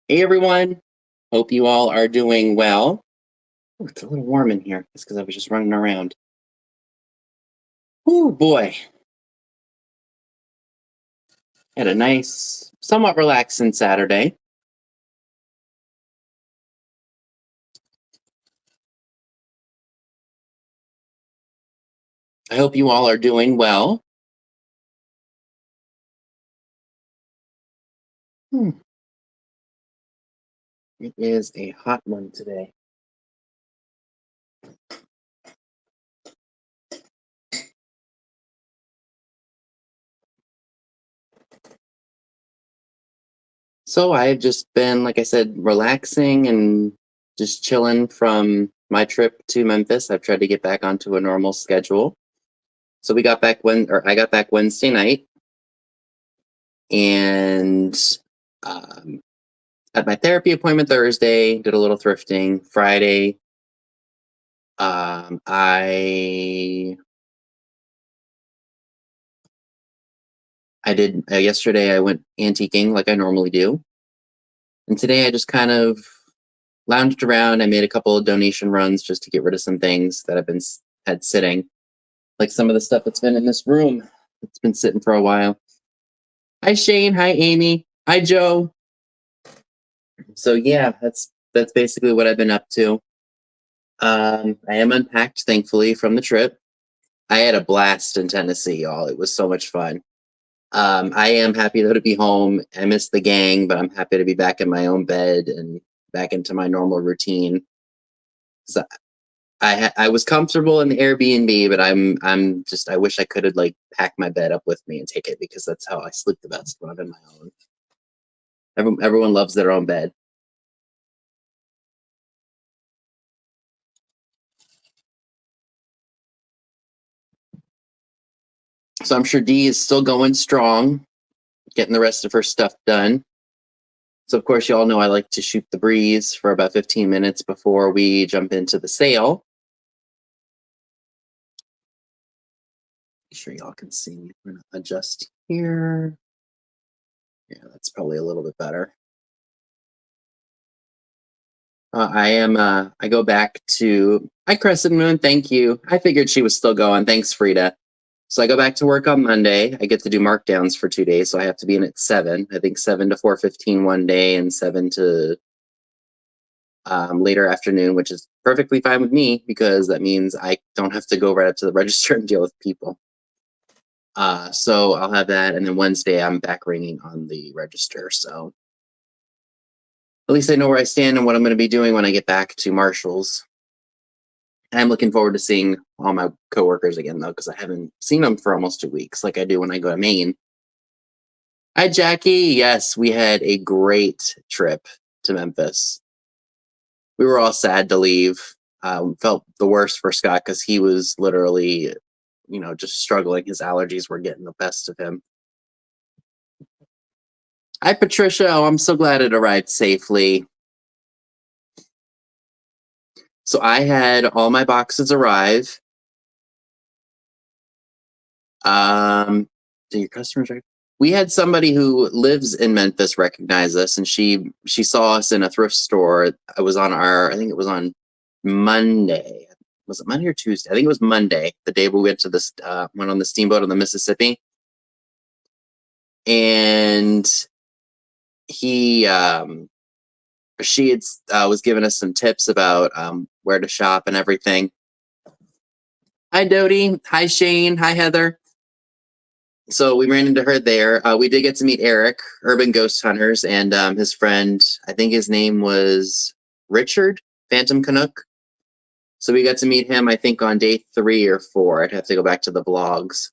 Hey everyone, hope you all are doing well. Ooh, it's a little warm in here. It's because I was just running around. Oh boy, had a nice, somewhat relaxing Saturday. I hope you all are doing well. Hmm, it is a hot one today. So I've just been, like I said, relaxing and just chilling from my trip to Memphis. I've tried to get back onto a normal schedule. So we got back I got back Wednesday night, and um, had my therapy appointment Thursday, did a little thrifting. Friday, I did yesterday I went antiquing like I normally do. And today I just kind of lounged around. I made a couple of donation runs just to get rid of some things that I've been had sitting, like some of the stuff that's been in this room. It's been sitting for a while. Hi Shane, hi Amy, hi Joe. So yeah, that's basically what I've been up to. I am unpacked, thankfully, from the trip. I had a blast in Tennessee, y'all. It was so much fun. I am happy though to be home. I miss the gang, but I'm happy to be back in my own bed and back into my normal routine. So I was comfortable in the Airbnb, but I'm just I wish I could have like pack my bed up with me and take it because that's how I sleep the best when I'm in my own. Everyone loves their own bed. So I'm sure Dee is still going strong, getting the rest of her stuff done. So of course you all know I like to shoot the breeze for about 15 minutes before we jump into the sale. Make sure y'all can see me. We're gonna adjust here. Yeah, that's probably a little bit better. I go back to, hi Crescent Moon, thank you. I figured she was still going. Thanks, Frida. So I go back to work on Monday. I get to do markdowns for 2 days, so I have to be in at 7. I think 7 to 4:15 one day and 7 to later afternoon, which is perfectly fine with me because that means I don't have to go right up to the register and deal with people. So I'll have that, and then Wednesday I'm back ringing on the register. So at least I know where I stand and what I'm going to be doing when I get back to Marshall's. And I'm looking forward to seeing all my coworkers again, though, because I haven't seen them for almost 2 weeks, like I do when I go to Maine. Hi, Jackie. Yes, we had a great trip to Memphis. We were all sad to leave. Felt the worst for Scott because he was literally, just struggling. His allergies were getting the best of him. Hi, Patricia. Oh, I'm so glad it arrived safely. So I had all my boxes arrive. Do your customers? We had somebody who lives in Memphis recognize us, and she saw us in a thrift store. I was on I think it was on Monday. Was it Monday or Tuesday? I think it was Monday, the day we went to this went on the steamboat on the Mississippi, and he she had was giving us some tips about where to shop and everything. Hi, Dodie. Hi, Shane. Hi, Heather. So we ran into her there. We did get to meet Eric, Urban Ghost Hunters, and his friend. I think his name was Richard, Phantom Canuck. So we got to meet him, I think, on day 3 or 4. I'd have to go back to the blogs.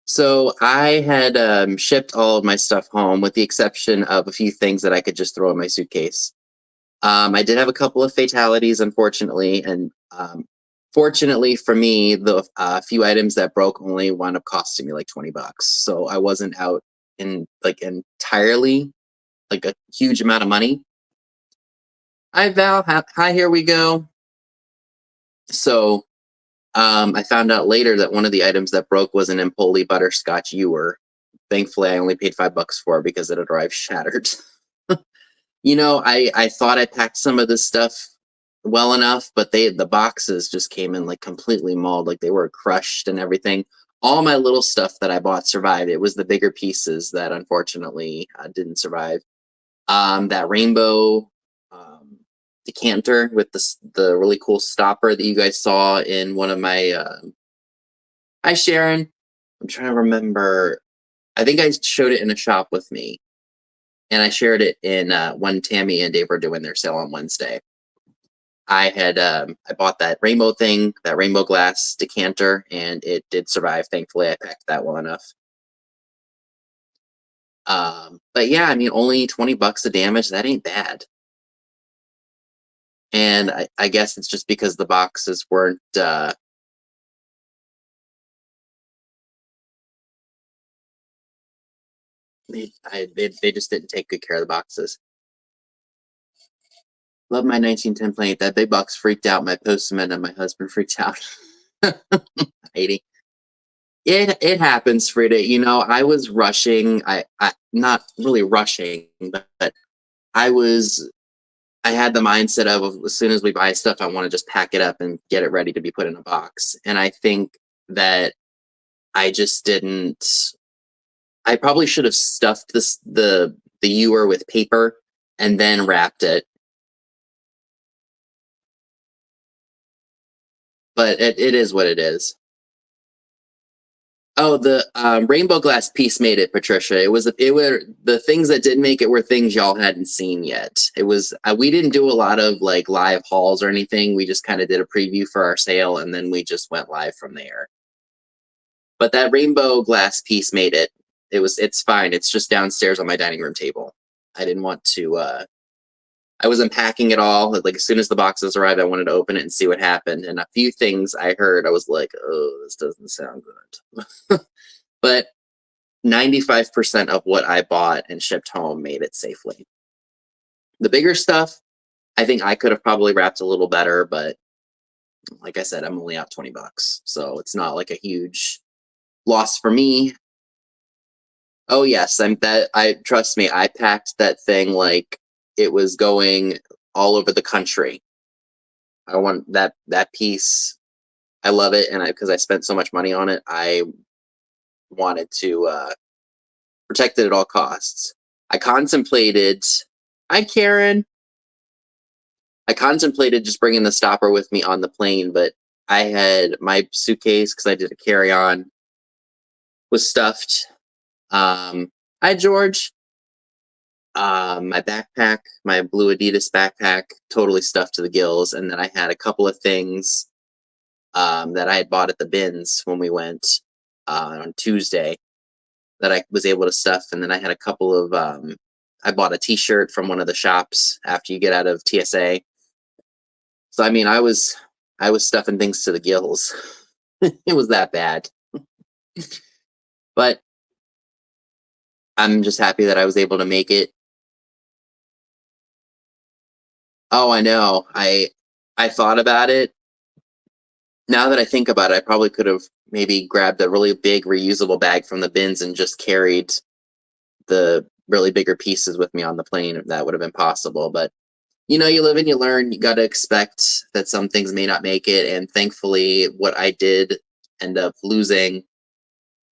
So I had shipped all of my stuff home, with the exception of a few things that I could just throw in my suitcase. I did have a couple of fatalities, unfortunately, and fortunately for me, the few items that broke only wound up costing me like $20. So I wasn't out in like entirely like a huge amount of money. Hi Val, hi, here we go. So I found out later that one of the items that broke was an Empoli butterscotch ewer. Thankfully, I only paid $5 for it because it had arrived shattered. I thought I packed some of this stuff well enough, but the boxes just came in like completely mauled, like they were crushed and everything. All my little stuff that I bought survived. It was the bigger pieces that unfortunately didn't survive. That rainbow decanter with the really cool stopper that you guys saw in one of my. Hi, Sharon. I'm trying to remember. I think I showed it in a shop with me, and I shared it in when Tammy and Dave were doing their sale on Wednesday. I bought that rainbow thing, that rainbow glass decanter, and it did survive. Thankfully, I packed that well enough. But yeah, I mean, only $20 of damage. That ain't bad. And I guess it's just because the boxes weren't. They just didn't take good care of the boxes. Love my 1910 plate. That big box freaked out my postman, and my husband freaked out. 80. It happens, Frida. I was rushing. I not really rushing, but I had the mindset of as soon as we buy stuff, I want to just pack it up and get it ready to be put in a box. And I think that I just didn't. I probably should have stuffed the ewer with paper and then wrapped it. But it is what it is. Oh, the rainbow glass piece made it, Patricia. It were the things that did make it were things y'all hadn't seen yet. It was we didn't do a lot of like live hauls or anything. We just kind of did a preview for our sale, and then we just went live from there. But that rainbow glass piece made it. It's fine. It's just downstairs on my dining room table. I didn't want to. I was unpacking it all. Like as soon as the boxes arrived, I wanted to open it and see what happened. And a few things I heard, I was like, "Oh, this doesn't sound good." But 95% of what I bought and shipped home made it safely. The bigger stuff, I think I could have probably wrapped a little better, but like I said, I'm only out $20, so it's not like a huge loss for me. Oh yes, I trust me, I packed that thing like it was going all over the country. I want that piece. I love it, and because I spent so much money on it, I wanted to protect it at all costs. I contemplated. Hi, Karen. I contemplated just bringing the stopper with me on the plane, but I had my suitcase because I did a carry-on was stuffed. Hi, George. My backpack, my blue Adidas backpack, totally stuffed to the gills, and then I had a couple of things that I had bought at the bins when we went on Tuesday that I was able to stuff, and then I had a couple of. I bought a T-shirt from one of the shops after you get out of TSA. So I mean, I was stuffing things to the gills. It was that bad, but I'm just happy that I was able to make it. Oh, I know. I thought about it. Now that I think about it, I probably could have maybe grabbed a really big reusable bag from the bins and just carried the really bigger pieces with me on the plane. If that would have been possible, but you live and you learn. You got to expect that some things may not make it, and thankfully, what I did end up losing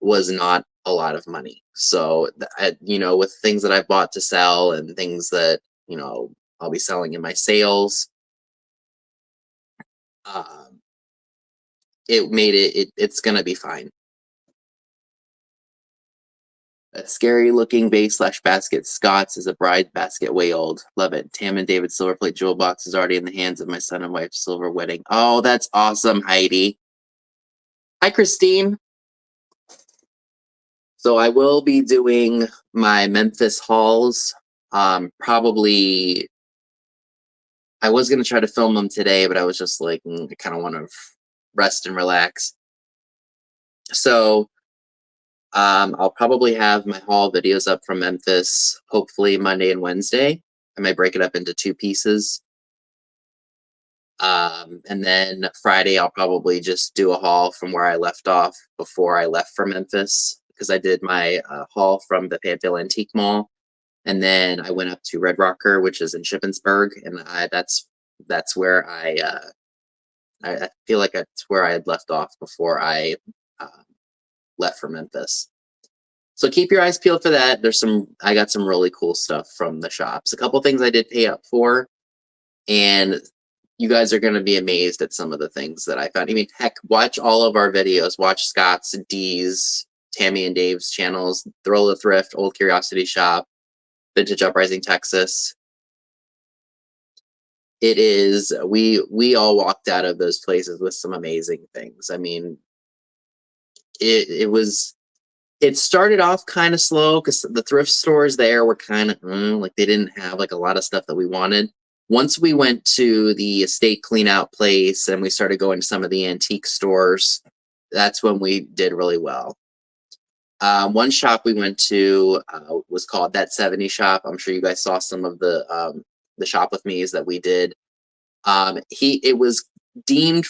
was not a lot of money. So, with things that I've bought to sell and things that I'll be selling in my sales, it made it's gonna be fine. That scary looking base/basket Scott's is a bride basket, way old. Love it. Tam and David's silver plate jewel box is already in the hands of my son and wife's silver wedding. Oh, that's awesome, Heidi. Hi, Christine. So I will be doing my Memphis hauls. Probably I was gonna try to film them today, but I was just like, I kind of want to rest and relax. So I'll probably have my haul videos up from Memphis, hopefully Monday and Wednesday. I might break it up into 2 pieces. And then Friday, I'll probably just do a haul from where I left off before I left for Memphis, because I did my haul from the Fayetteville Antique Mall. And then I went up to Red Rocker, which is in Shippensburg, and that's where I feel like that's where I had left off before I uh, left for Memphis. So keep your eyes peeled for that. I got some really cool stuff from the shops. A couple things I did pay up for, and you guys are going to be amazed at some of the things that I found. I mean, heck, watch all of our videos. Watch Scott's, D's, Tammy and Dave's channels, Thrill of the Thrift, Old Curiosity Shop, Vintage Uprising Texas. It is, we all walked out of those places with some amazing things. I mean, it started off kind of slow because the thrift stores there were kind of like they didn't have like a lot of stuff that we wanted. Once we went to the estate clean out place and we started going to some of the antique stores, that's when we did really well. One shop we went to was called That 70 Shop. I'm sure you guys saw some of the shop with me's that we did. It was deemed,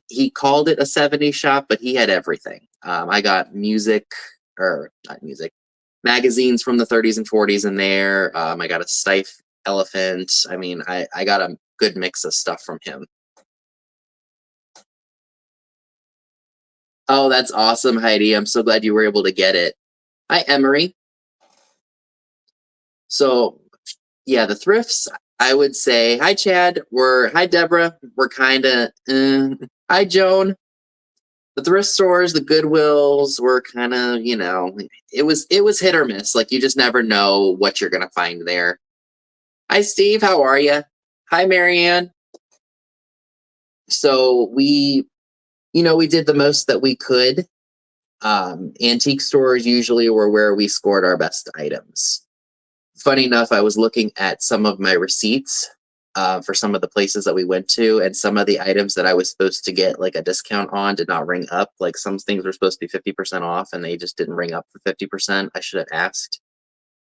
he called it a 70 shop, but he had everything. I got not music, magazines from the 30s and 40s in there. I got a Stife elephant. I mean, I got a good mix of stuff from him. Oh, that's awesome, Heidi. I'm so glad you were able to get it. Hi, Emery. So, yeah, the thrifts, I would say, hi, Chad. Hi, Deborah. We're kind of, hi, Joan. The thrift stores, the Goodwills were kind of, it was hit or miss. Like, you just never know what you're going to find there. Hi, Steve. How are you? Hi, Marianne. So we did the most that we could. Antique stores usually were where we scored our best items. Funny enough, I was looking at some of my receipts for some of the places that we went to, and some of the items that I was supposed to get like a discount on did not ring up. Like some things were supposed to be 50% off and they just didn't ring up for 50%. I should have asked.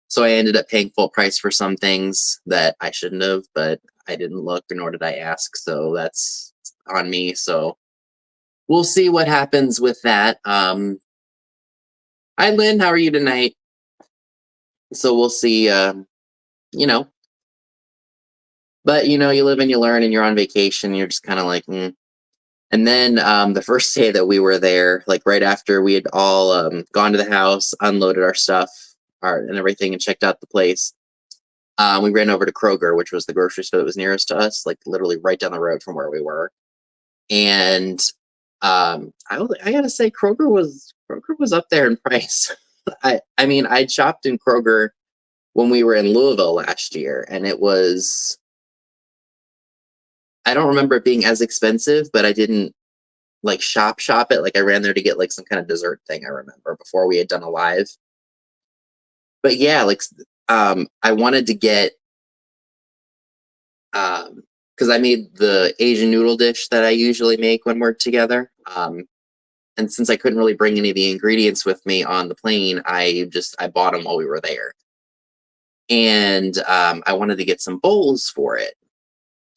So I ended up paying full price for some things that I shouldn't have, but I didn't look nor did I ask. So that's on me. So we'll see what happens with that. Hi, Lynn. How are you tonight? So we'll see, but you live and you learn and you're on vacation. You're just kind of like, And then the first day that we were there, like right after we had all gone to the house, unloaded our stuff and everything and checked out the place, we ran over to Kroger, which was the grocery store that was nearest to us, like literally right down the road from where we were. And I gotta say, Kroger was up there in price. I mean, I'd shopped in Kroger when we were in Louisville last year, and it was, I don't remember it being as expensive, but I didn't like shop it. Like I ran there to get like some kind of dessert thing, I remember, before we had done a live. But yeah, like I wanted to get because I made the Asian noodle dish that I usually make when we're together. And since I couldn't really bring any of the ingredients with me on the plane, I bought them while we were there. And I wanted to get some bowls for it.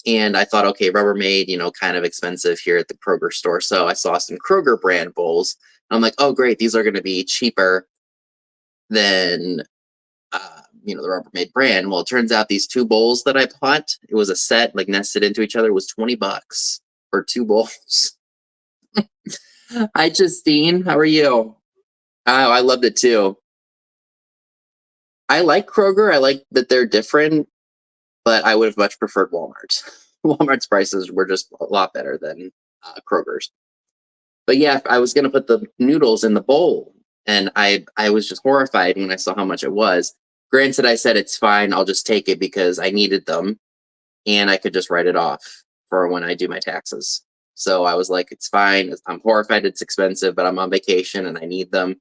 And I thought, okay, Rubbermaid, kind of expensive here at the Kroger store. So I saw some Kroger brand bowls. And I'm like, oh, great. These are going to be cheaper than, the Rubbermaid brand. Well, it turns out these two bowls that I bought, it was a set, like nested into each other, was $20 for two bowls. Hi, Justine. How are you? Oh, I loved it too. I like Kroger. I like that they're different, but I would have much preferred Walmart. Walmart's prices were just a lot better than Kroger's. But yeah, I was going to put the noodles in the bowl, and I was just horrified when I saw how much it was. Granted, I said it's fine. I'll just take it because I needed them, and I could just write it off for when I do my taxes. So I was like, it's fine. I'm horrified it's expensive, but I'm on vacation and I need them.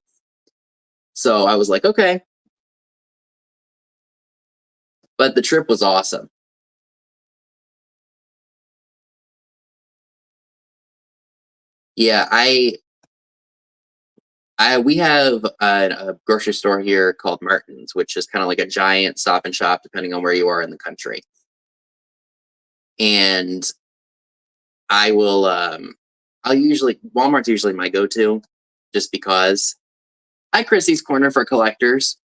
So I was like, okay. But the trip was awesome. Yeah, we have a grocery store here called Martin's, which is kind of like a giant Stop and Shop, depending on where you are in the country. And Walmart's usually my go-to, just because. Hi, Chrissy's Corner for collectors.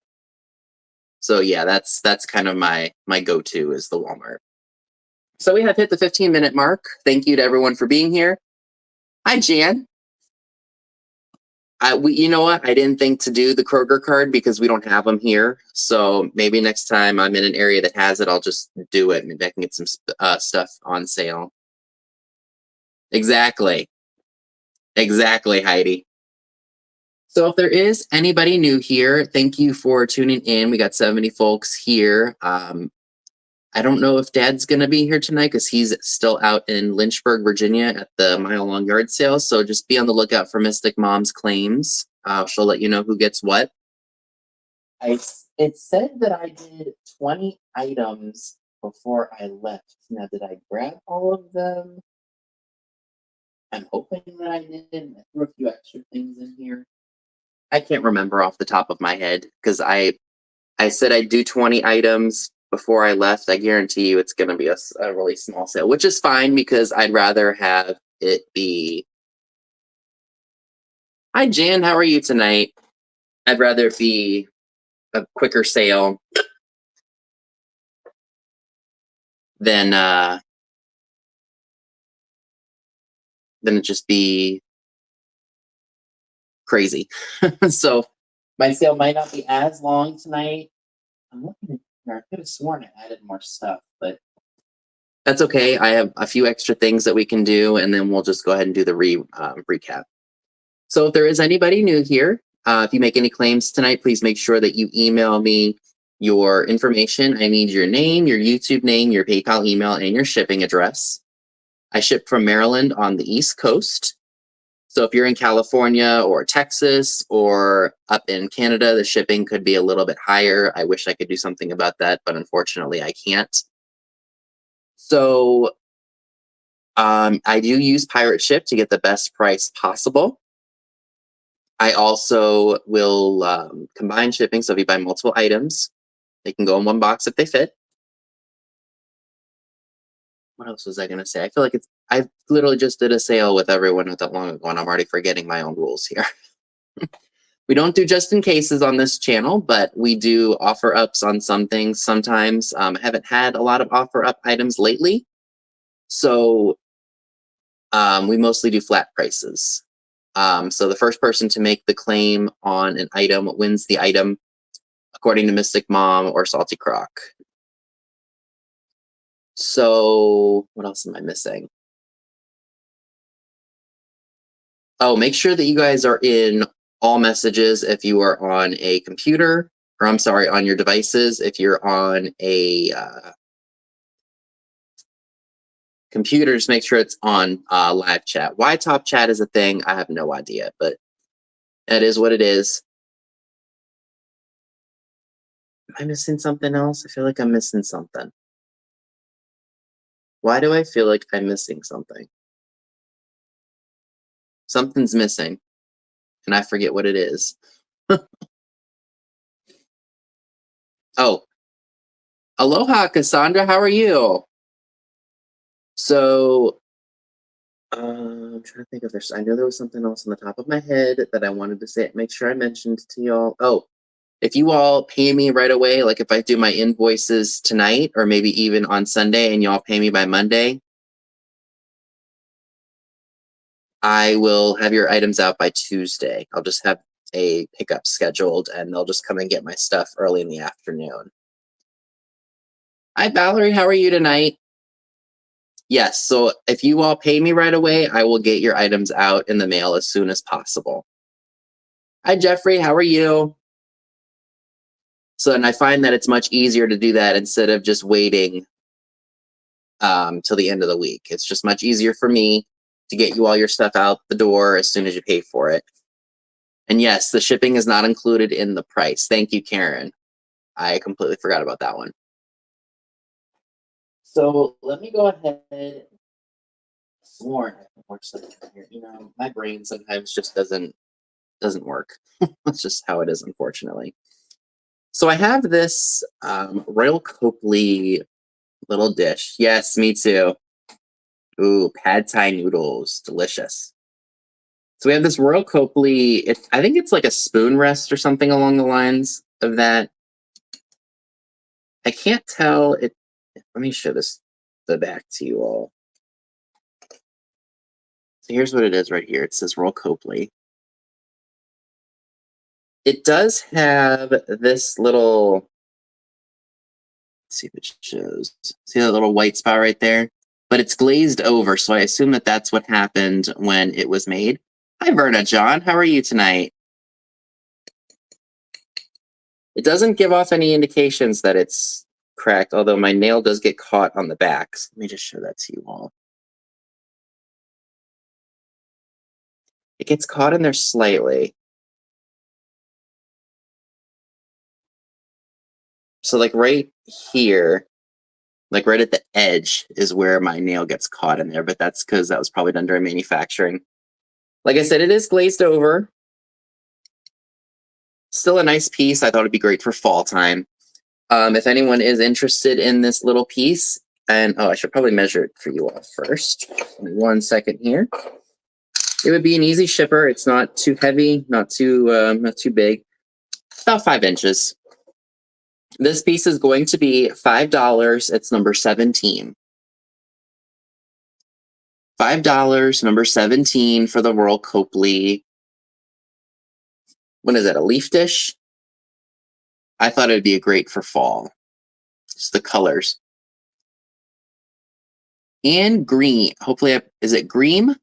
So yeah, that's kind of my go-to is the Walmart. So we have hit the 15-minute mark. Thank you to everyone for being here. Hi, Jan. You know what? I didn't think to do the Kroger card because we don't have them here. So maybe next time I'm in an area that has it, I'll just do it. Maybe I can get some stuff on sale. Exactly. Exactly, Heidi. So if there is anybody new here, thank you for tuning in. We got 70 folks here. I don't know if Dad's going to be here tonight because he's still out in Lynchburg, Virginia at the Mile Long Yard Sale. So just be on the lookout for Mystic Mom's claims. She'll let you know who gets what. It said that I did 20 items before I left. Now, did I grab all of them? I'm hoping that I did. I threw a few extra things in here. I can't remember off the top of my head because I said I'd do 20 items before I left. I guarantee you it's going to be a really small sale, which is fine because I'd rather have it be. Hi, Jan. How are you tonight? I'd rather it be a quicker sale than it just be crazy. So my sale might not be as long tonight. I'm looking at here. I could have sworn I added more stuff, but that's okay. I have a few extra things that we can do, and then we'll just go ahead and do the recap. So if there is anybody new here, if you make any claims tonight, please make sure that you email me your information. I need your name, your YouTube name, your PayPal email, and your shipping address. I ship from Maryland on the East Coast. So if you're in California or Texas or up in Canada, the shipping could be a little bit higher. I wish I could do something about that, but unfortunately I can't. So I do use Pirate Ship to get the best price possible. I also will combine shipping. So if you buy multiple items, they can go in one box if they fit. What else was I going to say? I feel like I literally just did a sale with everyone not that long ago, and I'm already forgetting my own rules here. We don't do just in cases on this channel, but we do offer ups on some things sometimes. I haven't had a lot of offer up items lately. So we mostly do flat prices. So the first person to make the claim on an item wins the item, according to Mystic Mom or Salty Croc. So what else am I missing? Oh, make sure that you guys are in all messages if you are on a computer, or I'm sorry, on your devices. If you're on a computer, just make sure it's on live chat. Why top chat is a thing, I have no idea, but that is what it is. Am I missing something else? I feel like I'm missing something. Why do I feel like I'm missing something? Something's missing, and I forget what it is. Oh, aloha, Cassandra. How are you? So, I'm trying to think if there's. I know there was something else on the top of my head that I wanted to say. Make sure I mentioned to y'all. Oh, if you all pay me right away, like if I do my invoices tonight or maybe even on Sunday, and y'all pay me by Monday, I will have your items out by Tuesday. I'll just have a pickup scheduled, and they'll just come and get my stuff early in the afternoon. Hi, Valerie. How are you tonight? Yes. So if you all pay me right away, I will get your items out in the mail as soon as possible. Hi, Jeffrey. How are you? So, and I find that it's much easier to do that instead of just waiting till the end of the week. It's just much easier for me to get you all your stuff out the door as soon as you pay for it. And yes, the shipping is not included in the price. Thank you, Karen. I completely forgot about that one. So let me go ahead. Sworn I can work something here. You know, my brain sometimes just doesn't work. That's just how it is, unfortunately. So I have this Royal Copley little dish. Yes, me too. Ooh, pad thai noodles, delicious. So we have this Royal Copley. I think it's like a spoon rest or something along the lines of that. I can't tell it. Let me show the back to you all. So here's what it is right here. It says Royal Copley. It does have this little, let's see if it shows. See that little white spot right there? But it's glazed over, so I assume that that's what happened when it was made. Hi, Verna John. How are you tonight? It doesn't give off any indications that it's cracked, although my nail does get caught on the back. So let me just show that to you all. It gets caught in there slightly. So like right here, like right at the edge is where my nail gets caught in there, but that's because that was probably done during manufacturing. Like I said, it is glazed over. Still a nice piece. I thought it'd be great for fall time. If anyone is interested in this little piece, and I should probably measure it for you all first. 1 second here. It would be an easy shipper. It's not too heavy, not too big. About 5 inches. This piece is going to be $5. It's number 17. $5, number 17 for the Royal Copley. What is it, a leaf dish? I thought it would be great for fall. Just the colors. And green. Hopefully, is it Green?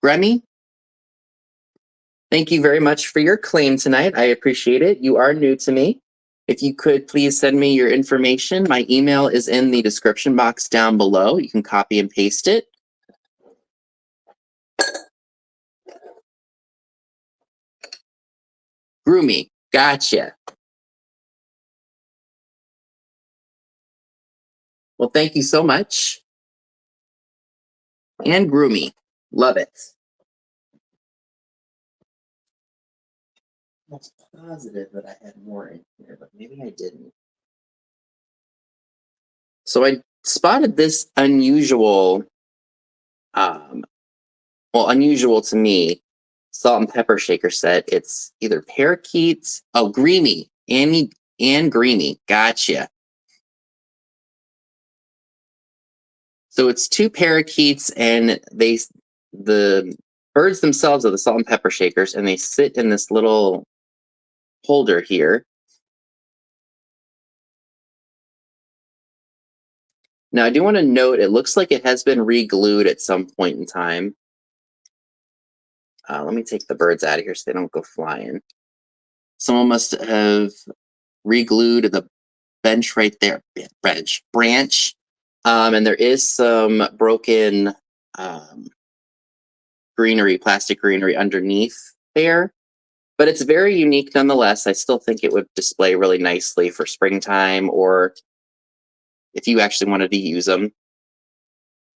Grammy? Thank you very much for your claim tonight. I appreciate it. You are new to me. If you could please send me your information. My email is in the description box down below. You can copy and paste it. Groomy. Gotcha. Well, thank you so much. And Groomy. Love it. I was positive that I had more in here, but maybe I didn't. So I spotted this unusual, unusual to me, salt and pepper shaker set. It's either parakeets. Oh, Greamy. And Greamy. Gotcha. So it's 2 parakeets, and the birds themselves are the salt and pepper shakers, and they sit in this little holder here. Now, I do want to note, it looks like it has been re-glued at some point in time. Let me take the birds out of here so they don't go flying. Someone must have re-glued the bench right there. Branch. And there is some broken plastic greenery underneath there. But it's very unique nonetheless. I still think it would display really nicely for springtime, or if you actually wanted to use them.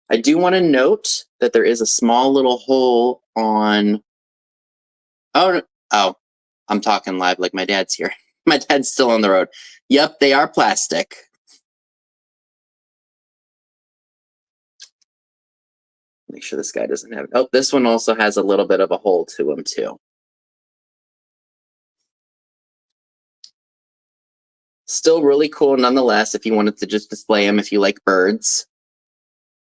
I do want to note that there is a small little hole on... Oh, I'm talking live like my dad's here. My dad's still on the road. Yep, they are plastic. Make sure this guy doesn't have... Oh, this one also has a little bit of a hole to him too. Still really cool nonetheless if you wanted to just display them if you like birds.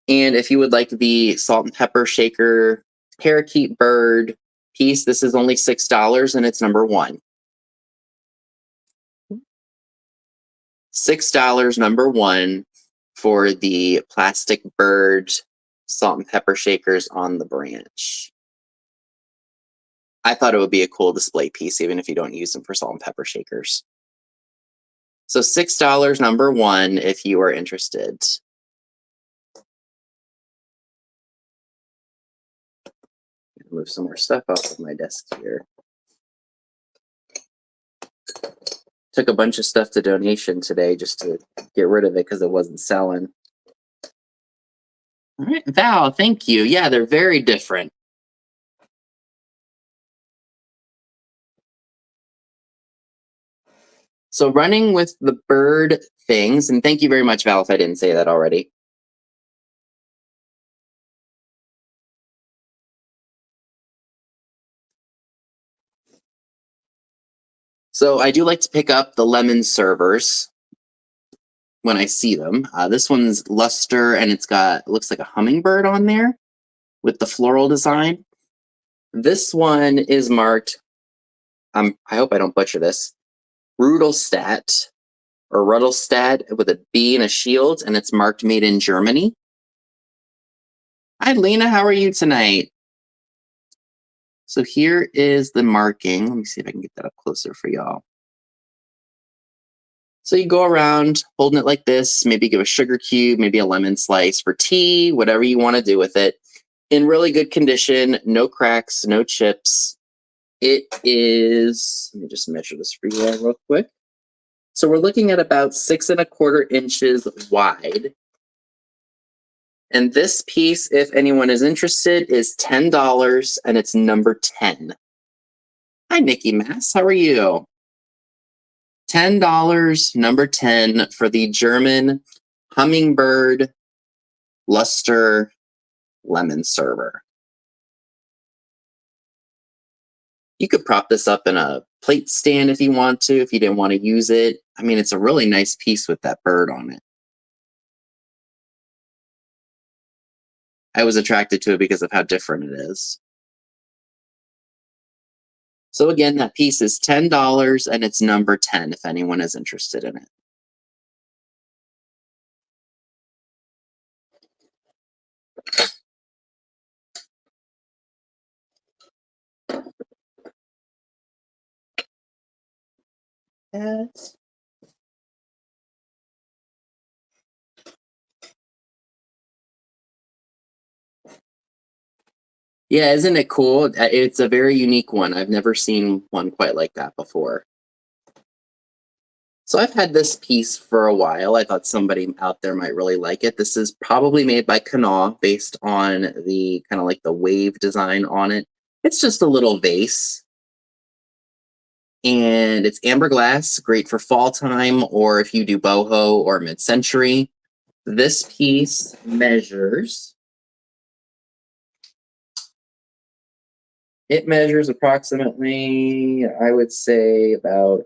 And if you would like the salt and pepper shaker parakeet bird piece, this is only $6 and it's number 1. $6, number 1 for the plastic bird salt and pepper shakers on the branch. I thought it would be a cool display piece even if you don't use them for salt and pepper shakers. So $6, number 1, if you are interested. Move some more stuff off of my desk here. Took a bunch of stuff to donation today just to get rid of it because it wasn't selling. All right, Val, thank you. Yeah, they're very different. So running with the bird things, and thank you very much, Val, if I didn't say that already. So I do like to pick up the lemon servers. when I see them. This one's luster, and it looks like a hummingbird on there with the floral design. This one is marked, I hope I don't butcher this, Rudolstadt or Rudolstadt with a B and a shield, and it's marked made in Germany. Hi, Lena, how are you tonight? So here is the marking. Let me see if I can get that up closer for y'all. So you go around holding it like this, maybe give a sugar cube, maybe a lemon slice for tea, whatever you want to do with it. In really good condition, no cracks, no chips. It is, let me just measure this for you all real quick. So we're looking at about 6 1/4 inches wide. And this piece, if anyone is interested, is $10 and it's number 10. Hi, Nikki Mass, how are you? $10, number 10 for the German Hummingbird Luster Lemon Server. You could prop this up in a plate stand if you want to, if you didn't want to use it. I mean, it's a really nice piece with that bird on it. I was attracted to it because of how different it is. So again, that piece is $10 and it's number 10 if anyone is interested in it. Yes. Yeah, isn't it cool? It's a very unique one. I've never seen one quite like that before. So I've had this piece for a while. I thought somebody out there might really like it. This is probably made by Knauf based on the kind of like the wave design on it. It's just a little vase. And it's amber glass, great for fall time or if you do boho or mid-century. This piece measures, it measures approximately, I would say about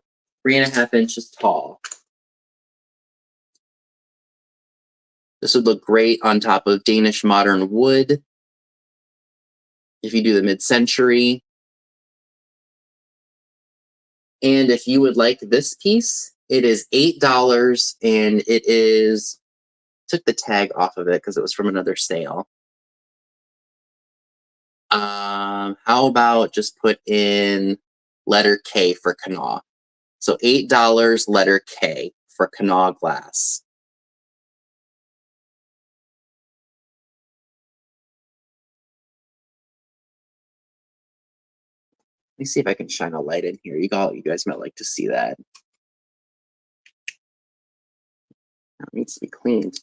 3.5 inches tall. This would look great on top of Danish modern wood. If you do the mid-century. And if you would like this piece, it is $8 and it is, took the tag off of it because it was from another sale. How about just put in letter K for Knauf? So $8 letter K for Knauf glass. Let me see if I can shine a light in here. You guys might like to see that. That needs to be cleaned.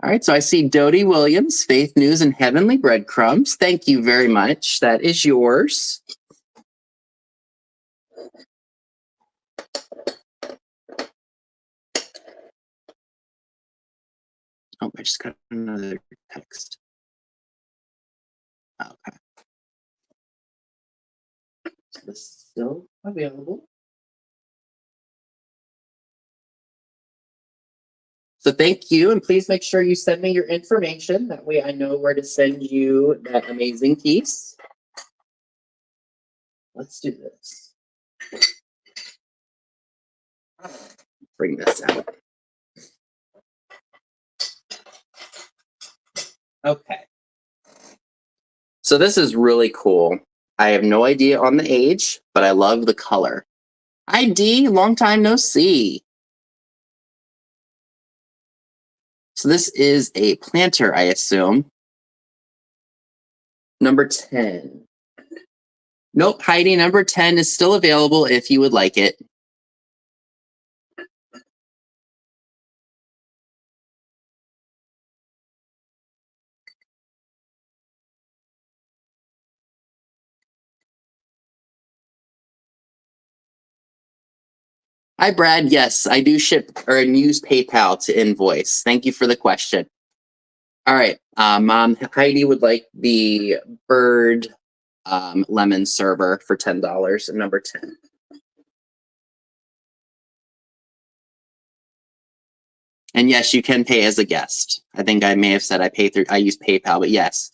All right, so I see Dodie Williams, Faith News and Heavenly Breadcrumbs. Thank you very much. That is yours. Oh, I just got another text. Okay. So this is still available. So thank you, and please make sure you send me your information. That way I know where to send you that amazing piece. Let's do this. Bring this out. Okay. So this is really cool. I have no idea on the age, but I love the color. Hi, Dee, long time no see. So this is a planter, I assume. Number 10. Nope, Heidi, number 10 is still available if you would like it. Hi, Brad. Yes, I do ship or use PayPal to invoice. Thank you for the question. All right, Mom, Heidi would like the bird lemon server for $10, number 10. And yes, you can pay as a guest. I think I may have said I use PayPal, but yes.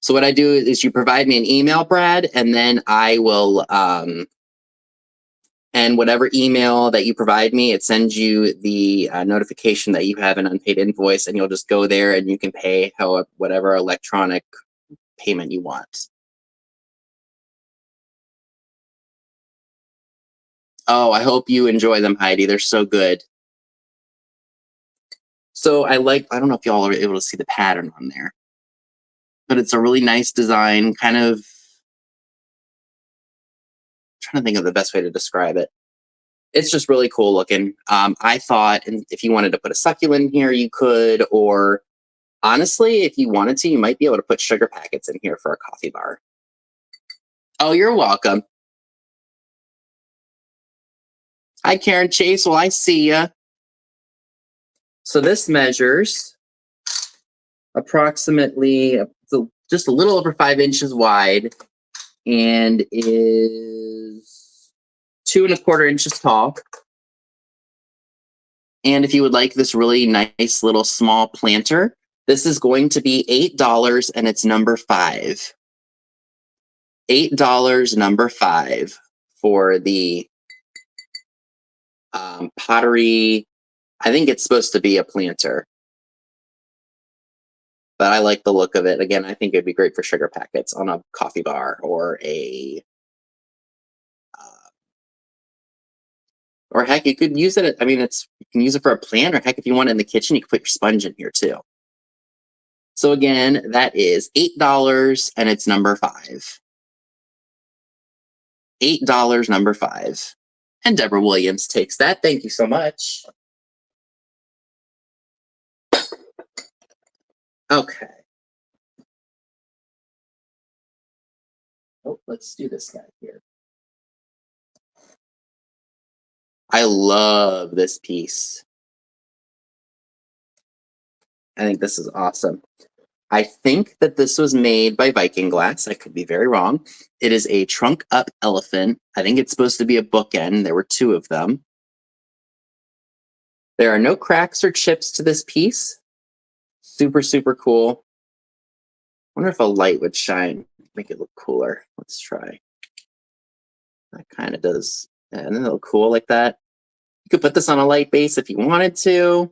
So what I do is you provide me an email, Brad, and then I will, and whatever email that you provide me, it sends you the notification that you have an unpaid invoice, and you'll just go there and you can pay whatever electronic payment you want. Oh, I hope you enjoy them, Heidi. They're so good. So I don't know if y'all are able to see the pattern on there, but it's a really nice design, kind of, trying to think of the best way to describe it. It's just really cool looking. I thought, and if you wanted to put a succulent in here, you could, or honestly, if you wanted to, you might be able to put sugar packets in here for a coffee bar. Oh, you're welcome. Hi, Karen Chase. Well, I see ya. So this measures approximately just a little over 5 inches wide and is 2¼ inches tall. And if you would like this really nice little small planter, this is going to be $8 and it's number 5. $8, number 5 for the pottery. I think it's supposed to be a planter, but I like the look of it. Again, I think it'd be great for sugar packets on a coffee bar or or heck, you could use it. I mean, you can use it for a plant, or heck, if you want it in the kitchen, you can put your sponge in here too. So again, that is $8 and it's number 5. $8, number 5. And Deborah Williams takes that. Thank you so much. Okay. Oh, let's do this guy here. I love this piece. I think this is awesome. I think that this was made by Viking Glass. I could be very wrong. It is a trunk up elephant. I think it's supposed to be a bookend. There were 2 of them. There are no cracks or chips to this piece. Super, super cool. I wonder if a light would shine, make it look cooler. Let's try. That kind of does, and then it'll look cool like that. You could put this on a light base if you wanted to.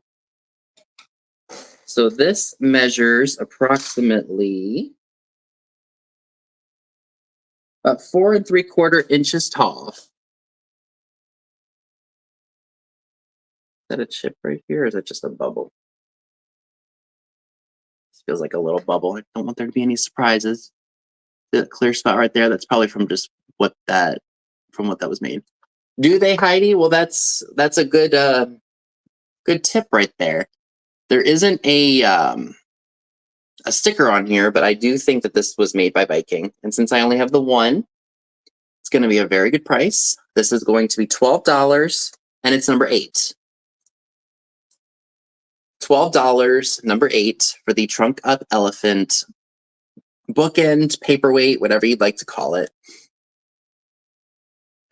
So this measures approximately about 4¾ inches tall. Is that a chip right here, or is it just a bubble? This feels like a little bubble. I don't want there to be any surprises. The clear spot right there, that's probably from just what that was made. Do they, Heidi? Well, that's a good good tip right there. There isn't a sticker on here, but I do think that this was made by Viking. And since I only have the one, it's going to be a very good price. This is going to be $12 and it's number 8. $12, number 8 for the trunk up elephant bookend, paperweight, whatever you'd like to call it.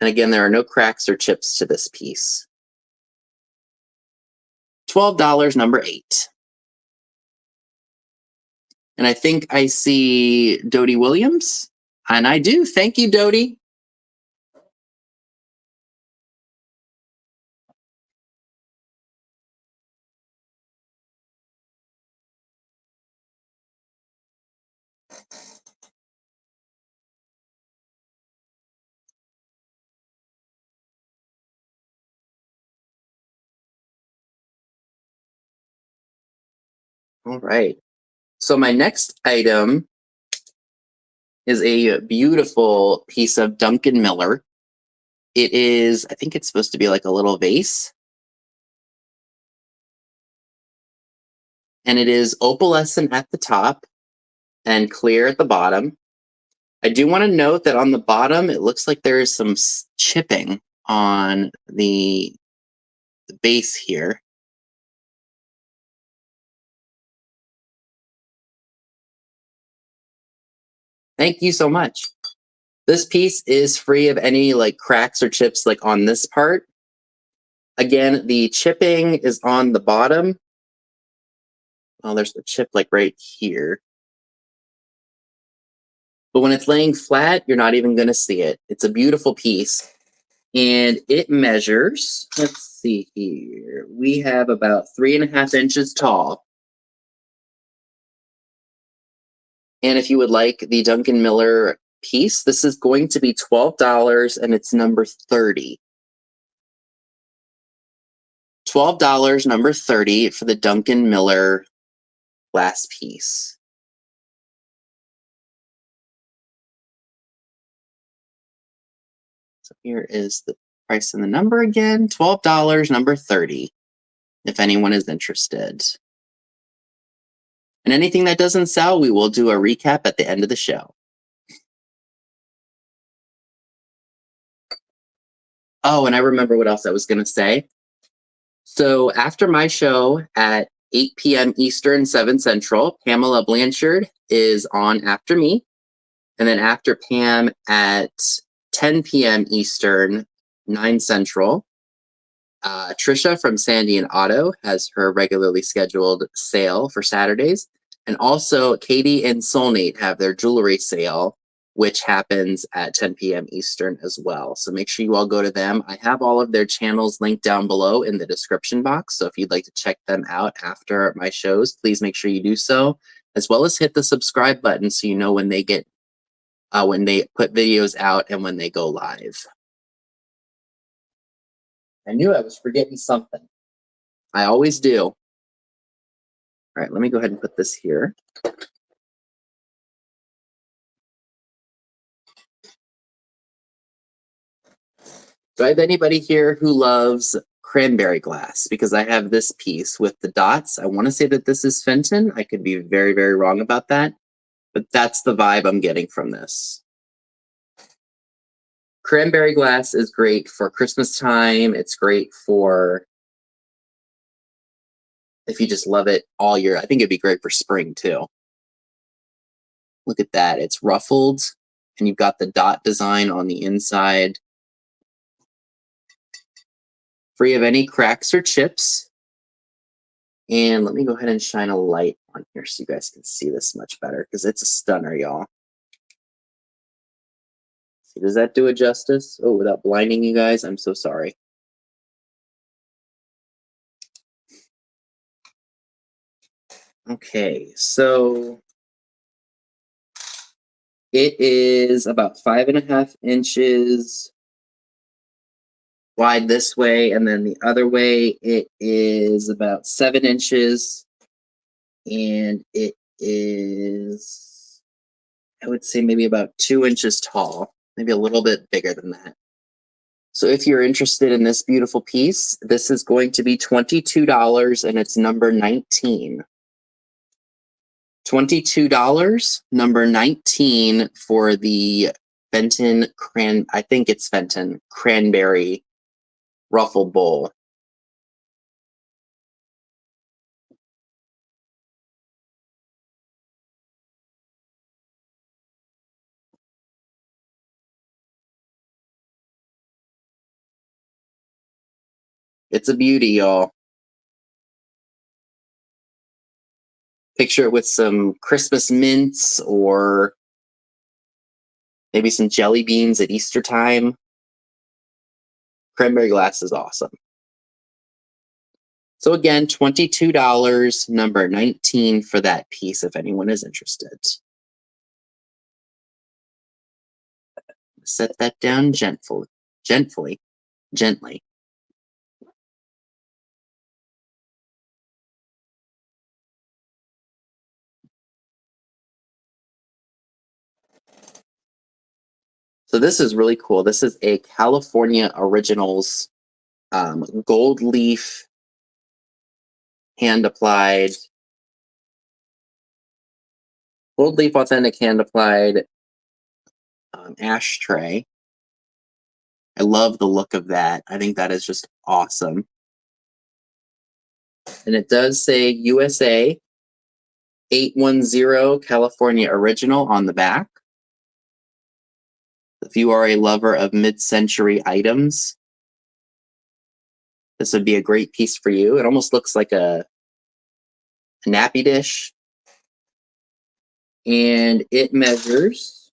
And again, there are no cracks or chips to this piece. $12, number 8. And I think I see Dodie Williams. And I do. Thank you, Dodie. All right. So my next item is a beautiful piece of Duncan Miller. It is, I think it's supposed to be like a little vase. And it is opalescent at the top and clear at the bottom. I do want to note that on the bottom, it looks like there is some chipping on the base here. Thank you so much. This piece is free of any like cracks or chips like on this part. Again, the chipping is on the bottom Oh, there's the chip like right here. But when it's laying flat, you're not even going to see it. It's a beautiful piece. And it measures, let's see here, we have about 3.5 inches tall. And if you would like the Duncan Miller piece, this is going to be $12 and it's number 30. $12, number 30 for the Duncan Miller glass piece. So here is the price and the number again, $12, number 30, if anyone is interested. And anything that doesn't sell, we will do a recap at the end of the show. Oh, and I remember what else I was going to say. So after my show at 8 p.m. Eastern, 7 Central, Pamela Blanchard is on after me. And then after Pam at 10 p.m. Eastern, 9 Central, Trisha from Sandy and Otto has her regularly scheduled sale for Saturdays. And also Katie and Soulmate have their jewelry sale, which happens at 10 p.m. Eastern as well. So make sure you all go to them. I have all of their channels linked down below in the description box. So if you'd like to check them out after my shows, please make sure you do so, as well as hit the subscribe button so you know when they get when they put videos out and when they go live. I knew I was forgetting something. I always do. All right, let me go ahead and put this here. Do I have anybody here who loves cranberry glass? Because I have this piece with the dots. I want to say that this is Fenton. I could be very, very wrong about that, but that's the vibe I'm getting from this. Cranberry glass is great for Christmas time. It's great for if you just love it all year. I think it'd be great for spring too. Look at that. It's ruffled and you've got the dot design on the inside. Free of any cracks or chips. And let me go ahead and shine a light on here so you guys can see this much better because it's a stunner, y'all. See, does that do it justice? Oh, without blinding you guys, I'm so sorry. Okay, so it is about 5.5 inches wide this way, and then the other way it is about 7 inches, and it is, I would say, maybe about 2 inches tall, maybe a little bit bigger than that. So if you're interested in this beautiful piece, this is going to be $22 and it's number 19. $22, number 19 for the Fenton I think it's Fenton cranberry ruffle bowl. It's a beauty, y'all. Picture it with some Christmas mints or maybe some jelly beans at Easter time. Cranberry glass is awesome. So again, $22, number 19 for that piece if anyone is interested. Set that down gently. So this is really cool. This is a California Originals gold leaf hand applied, gold leaf authentic hand applied ashtray. I love the look of that. I think that is just awesome. And it does say USA 810 California Original on the back. If you are a lover of mid-century items, this would be a great piece for you. It almost looks like an nappy dish. And it measures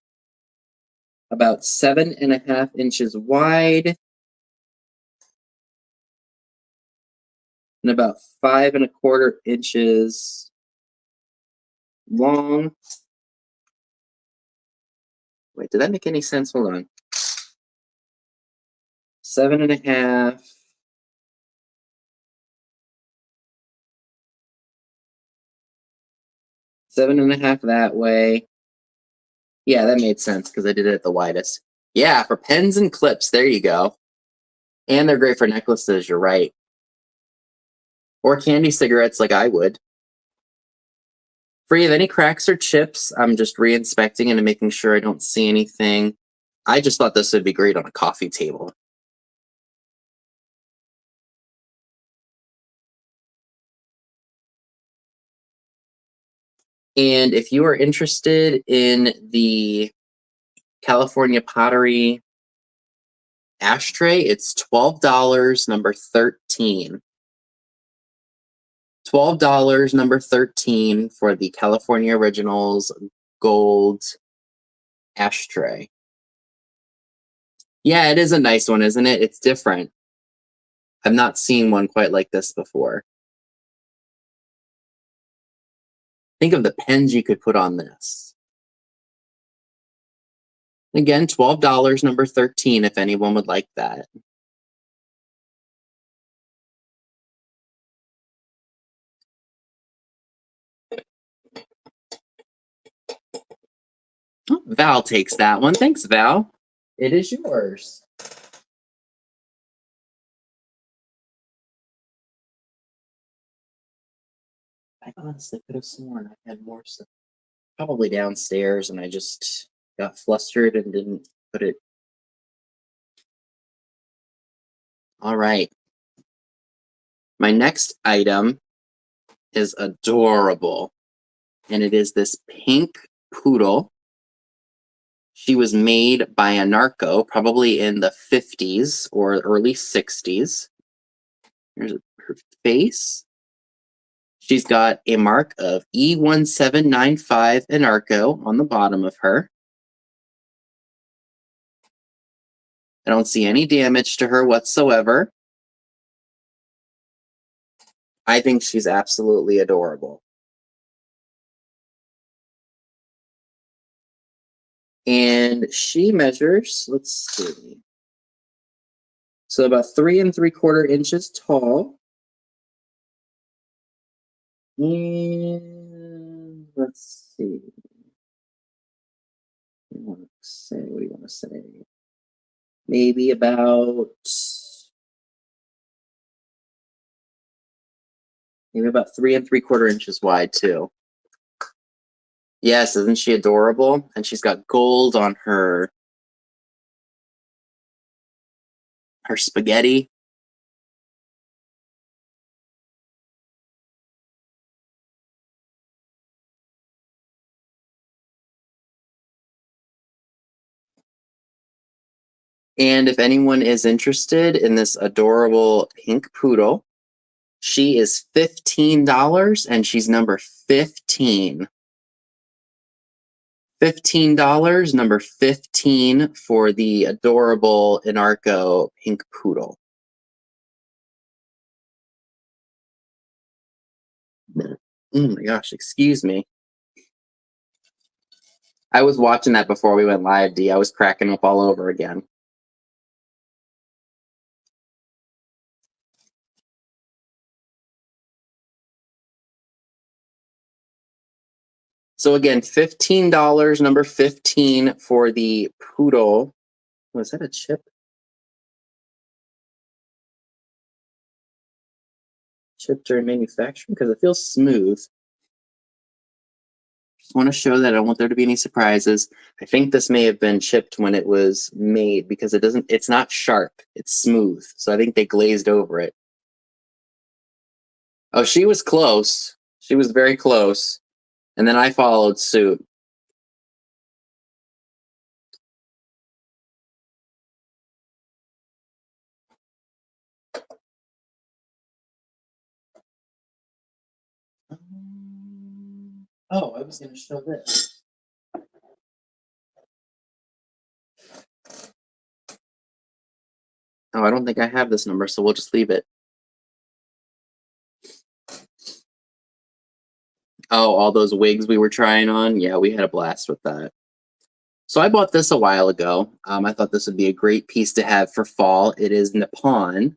about 7.5 inches wide and about 5.25 inches long. Wait, did that make any sense? Hold on. 7.5. 7.5 that way. Yeah, that made sense because I did it at the widest. Yeah, for pens and clips. There you go. And they're great for necklaces. You're right. Or candy cigarettes like I would. Free of any cracks or chips. I'm just re-inspecting and making sure I don't see anything. I just thought this would be great on a coffee table. And if you are interested in the California Pottery ashtray, it's $12, number 13. $12, number 13 for the California Originals gold ashtray. Yeah, it is a nice one, isn't it? It's different. I've not seen one quite like this before. Think of the pens you could put on this. Again, $12, number 13, if anyone would like that. Oh, Val takes that one. Thanks, Val. It is yours. I honestly could have sworn I had more stuff. Probably downstairs, and I just got flustered and didn't put it. All right. My next item is adorable, and it is this pink poodle. She was made by a narco, probably in the 50s or early 60s. Here's her face. She's got a mark of E1795 Anarco on the bottom of her. I don't see any damage to her whatsoever. I think she's absolutely adorable. And she measures, let's see, so about 3 3/4 inches tall. And let's see. What do you want to say? Maybe about 3 3/4 inches wide too. Yes, isn't she adorable? And she's got gold on her spaghetti. And if anyone is interested in this adorable pink poodle, she is $15 and she's number 15. $15, number 15 for the adorable Anarco pink poodle. Oh my gosh, excuse me. I was watching that before we went live, D. I was cracking up all over again. So again, $15, number 15 for the poodle. Was that a chip? Chip during manufacturing? Because it feels smooth. Just want to show that I don't want there to be any surprises. I think this may have been chipped when it was made because it's not sharp, it's smooth. So I think they glazed over it. Oh, she was close. She was very close. And then I followed suit. Oh, I was going to show this. Oh, I don't think I have this number, so we'll just leave it. Oh, all those wigs we were trying on? Yeah, we had a blast with that. So I bought this a while ago. I thought this would be a great piece to have for fall. It is Nippon.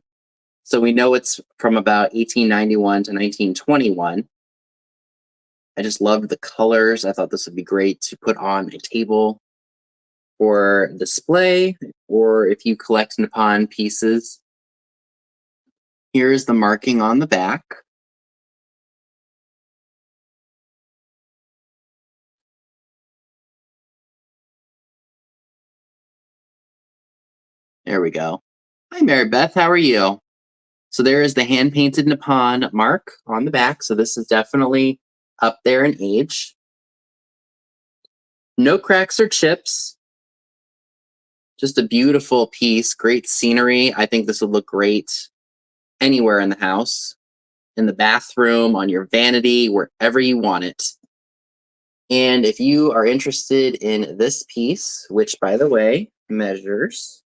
So we know it's from about 1891 to 1921. I just loved the colors. I thought this would be great to put on a table or display, or if you collect Nippon pieces. Here's the marking on the back. There we go. Hi, Mary Beth. How are you? So there is the hand-painted Nippon mark on the back. So this is definitely up there in age. No cracks or chips. Just a beautiful piece. Great scenery. I think this would look great anywhere in the house, in the bathroom, on your vanity, wherever you want it. And if you are interested in this piece, which, by the way, measures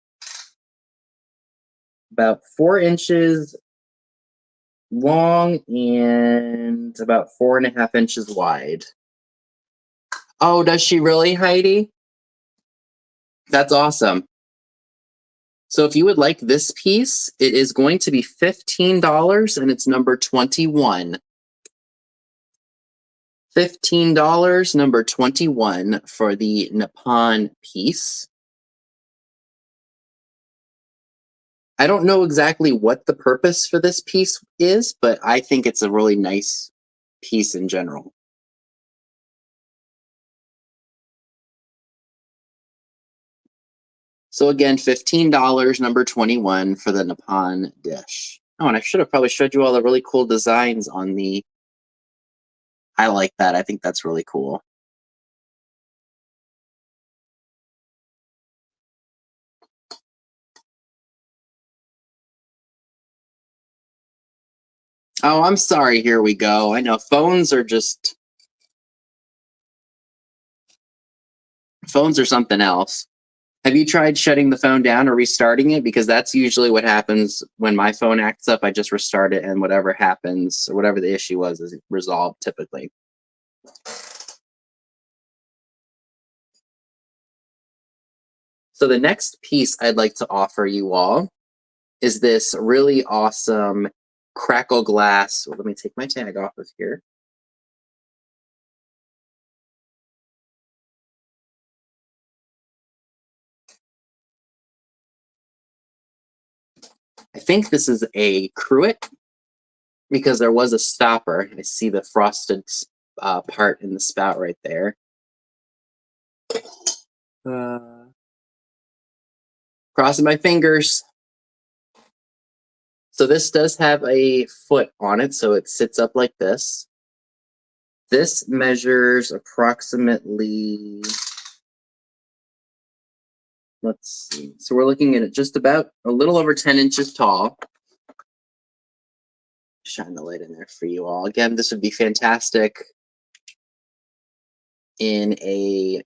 about 4 inches long and about 4.5 inches wide. Oh, does she really, Heidi? That's awesome. So if you would like this piece, it is going to be $15 and it's number 21. $15, number 21 for the Nippon piece. I don't know exactly what the purpose for this piece is, but I think it's a really nice piece in general. So again, $15, number 21 for the Nippon dish. Oh, and I should have probably showed you all the really cool designs on the... I like that. I think that's really cool. Oh, I'm sorry. Here we go. I know phones are something else. Have you tried shutting the phone down or restarting it? Because that's usually what happens when my phone acts up. I just restart it and whatever happens or whatever the issue was is resolved typically. So the next piece I'd like to offer you all is this really awesome crackle glass. Well, let me take my tag off of here. I think this is a cruet because there was a stopper. I see the frosted part in the spout right there. Crossing my fingers. So this does have a foot on it, so it sits up like this. This measures approximately, let's see, so we're looking at it just about a little over 10 inches tall. Shine the light in there for you all. Again, this would be fantastic in a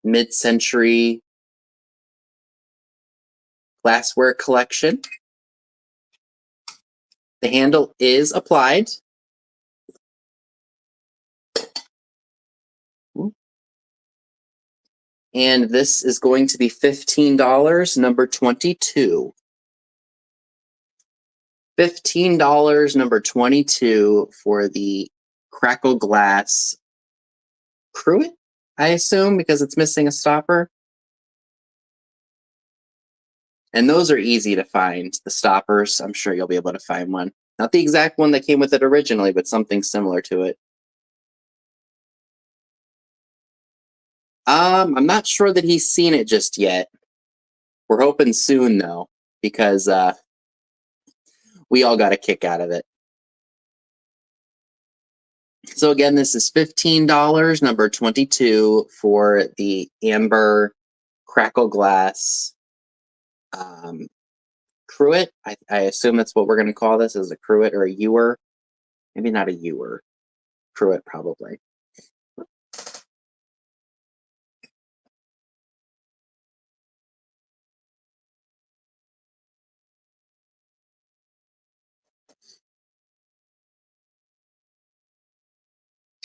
mid-century glassware collection. The handle is applied. And this is going to be $15, number 22. $15, number 22 for the crackle glass cruet, I assume, because it's missing a stopper. And those are easy to find, the stoppers. I'm sure you'll be able to find one. Not the exact one that came with it originally, but something similar to it. I'm not sure that he's seen it just yet. We're hoping soon, though, because we all got a kick out of it. So again, this is $15, number 22 for the amber crackle glass cruet. I assume that's what we're going to call this, as a cruet or a ewer. Maybe not a ewer. Cruet, probably.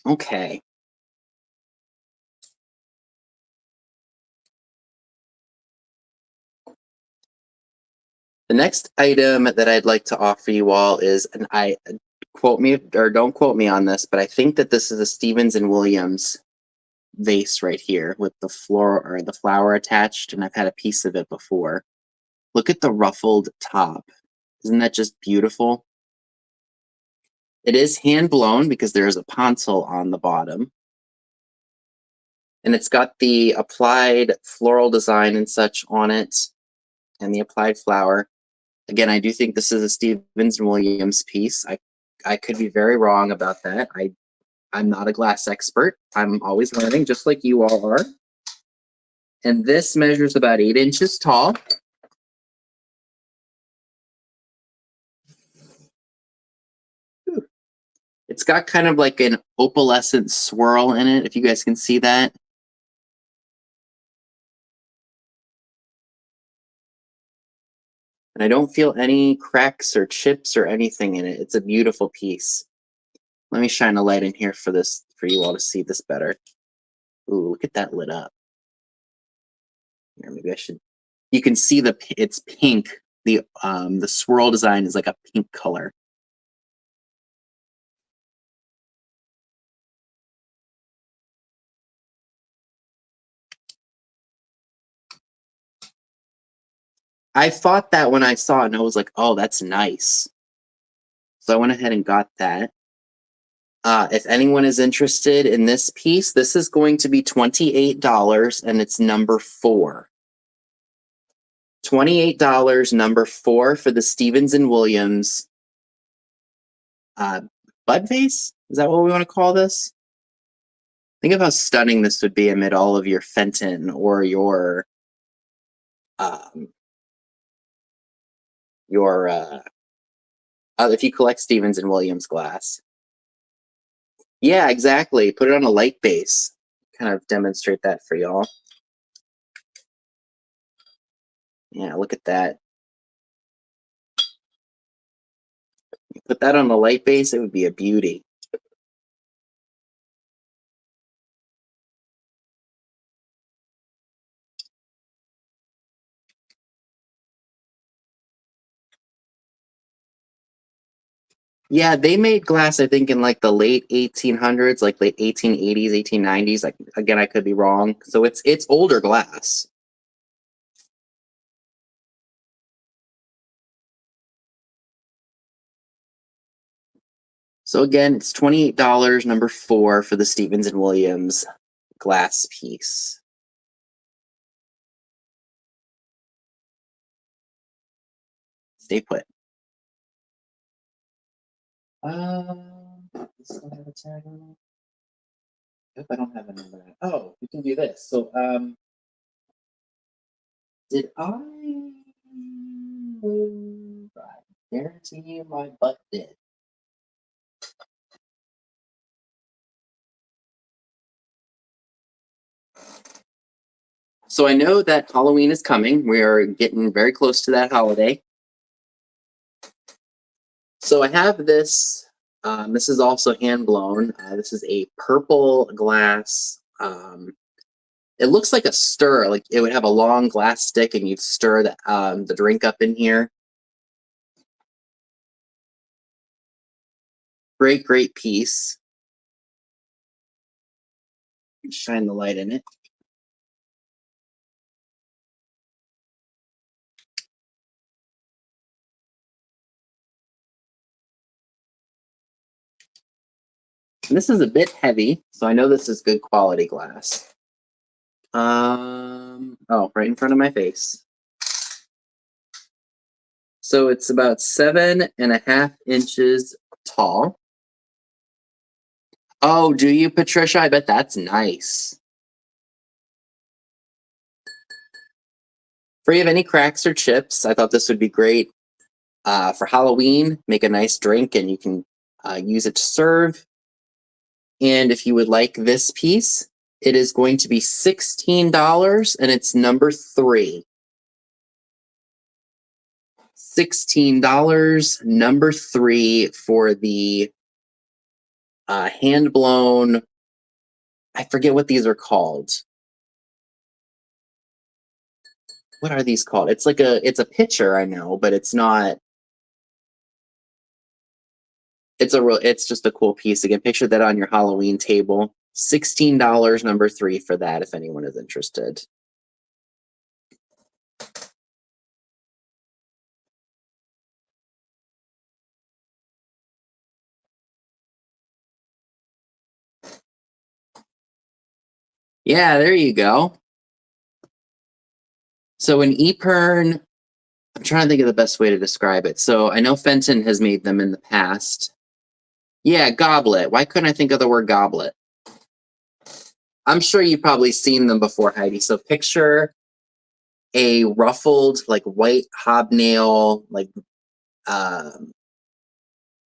Okay. The next item that I'd like to offer you all is, and I quote me or don't quote me on this, but I think that this is a Stevens and Williams vase right here with the flower attached, and I've had a piece of it before. Look at the ruffled top. Isn't that just beautiful? It is hand blown because there is a pencil on the bottom. And it's got the applied floral design and such on it, and the applied flower. Again, I do think this is a Stevens and Williams piece. I could be very wrong about that. I'm not a glass expert. I'm always learning, just like you all are. And this measures about 8 inches tall. It's got kind of like an opalescent swirl in it, if you guys can see that. And I don't feel any cracks or chips or anything in it. It's a beautiful piece. Let me shine a light in here for you all to see this better. Ooh, look at that lit up. Here, maybe I should. You can see it's pink. The swirl design is like a pink color. I thought that when I saw it, and I was like, oh, that's nice. So I went ahead and got that. If anyone is interested in this piece, this is going to be $28, and it's number 4. $28, number 4 for the Stevens and Williams bud vase. Is that what we want to call this? Think of how stunning this would be amid all of your Fenton or um, your if you collect Stevens and Williams glass. Yeah, exactly. Put it on a light base. Kind of demonstrate that for y'all. Yeah, look at that. You put that on a light base, it would be a beauty. Yeah, they made glass, I think, in like the late 1800s, like late 1880s, 1890s. Like, again, I could be wrong. So it's older glass. So again, it's $28, number 4 for the Stevens and Williams glass piece. Stay put. Does it have a tag on it? If I don't have a number. Oh, we can do this. So, did I guarantee you my butt did? So I know that Halloween is coming. We are getting very close to that holiday. So I have this. This is also hand blown. This is a purple glass. It looks like a stir. Like it would have a long glass stick, and you'd stir the drink up in here. Great, great piece. Shine the light in it. And this is a bit heavy, so I know this is good quality glass. Oh, right in front of my face. So it's about 7.5 inches tall. Oh, do you, Patricia? I bet that's nice. Free of any cracks or chips. I thought this would be great for Halloween. Make a nice drink, and you can use it to serve. And if you would like this piece, it is going to be $16, and it's number 3. $16, number 3 for the hand blown. I forget what these are called. What are these called? It's a picture, I know, but it's not. It's just a cool piece. Again, picture that on your Halloween table. $16, number 3 for that, if anyone is interested. Yeah, there you go. So an Epern, I'm trying to think of the best way to describe it. So I know Fenton has made them in the past. Yeah, goblet. Why couldn't I think of the word goblet? I'm sure you've probably seen them before, Heidi. So picture a ruffled, like white hobnail, like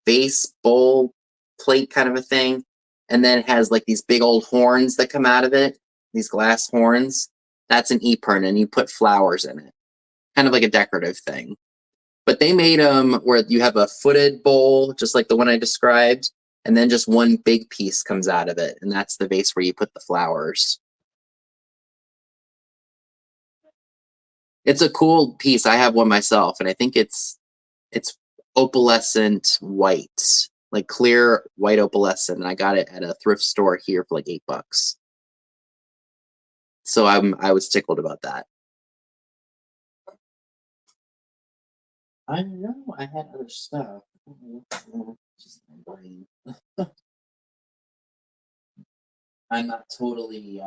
vase bowl plate kind of a thing, and then it has like these big old horns that come out of it, these glass horns. That's an Epern, and you put flowers in it, kind of like a decorative thing. But they made them where you have a footed bowl, just like the one I described, and then just one big piece comes out of it, and that's the vase where you put the flowers. It's a cool piece. I have one myself, and I think it's opalescent white, like clear white opalescent. And I got it at a thrift store here for like $8. So I was tickled about that. I know I had other stuff. Just my brain. I'm not totally.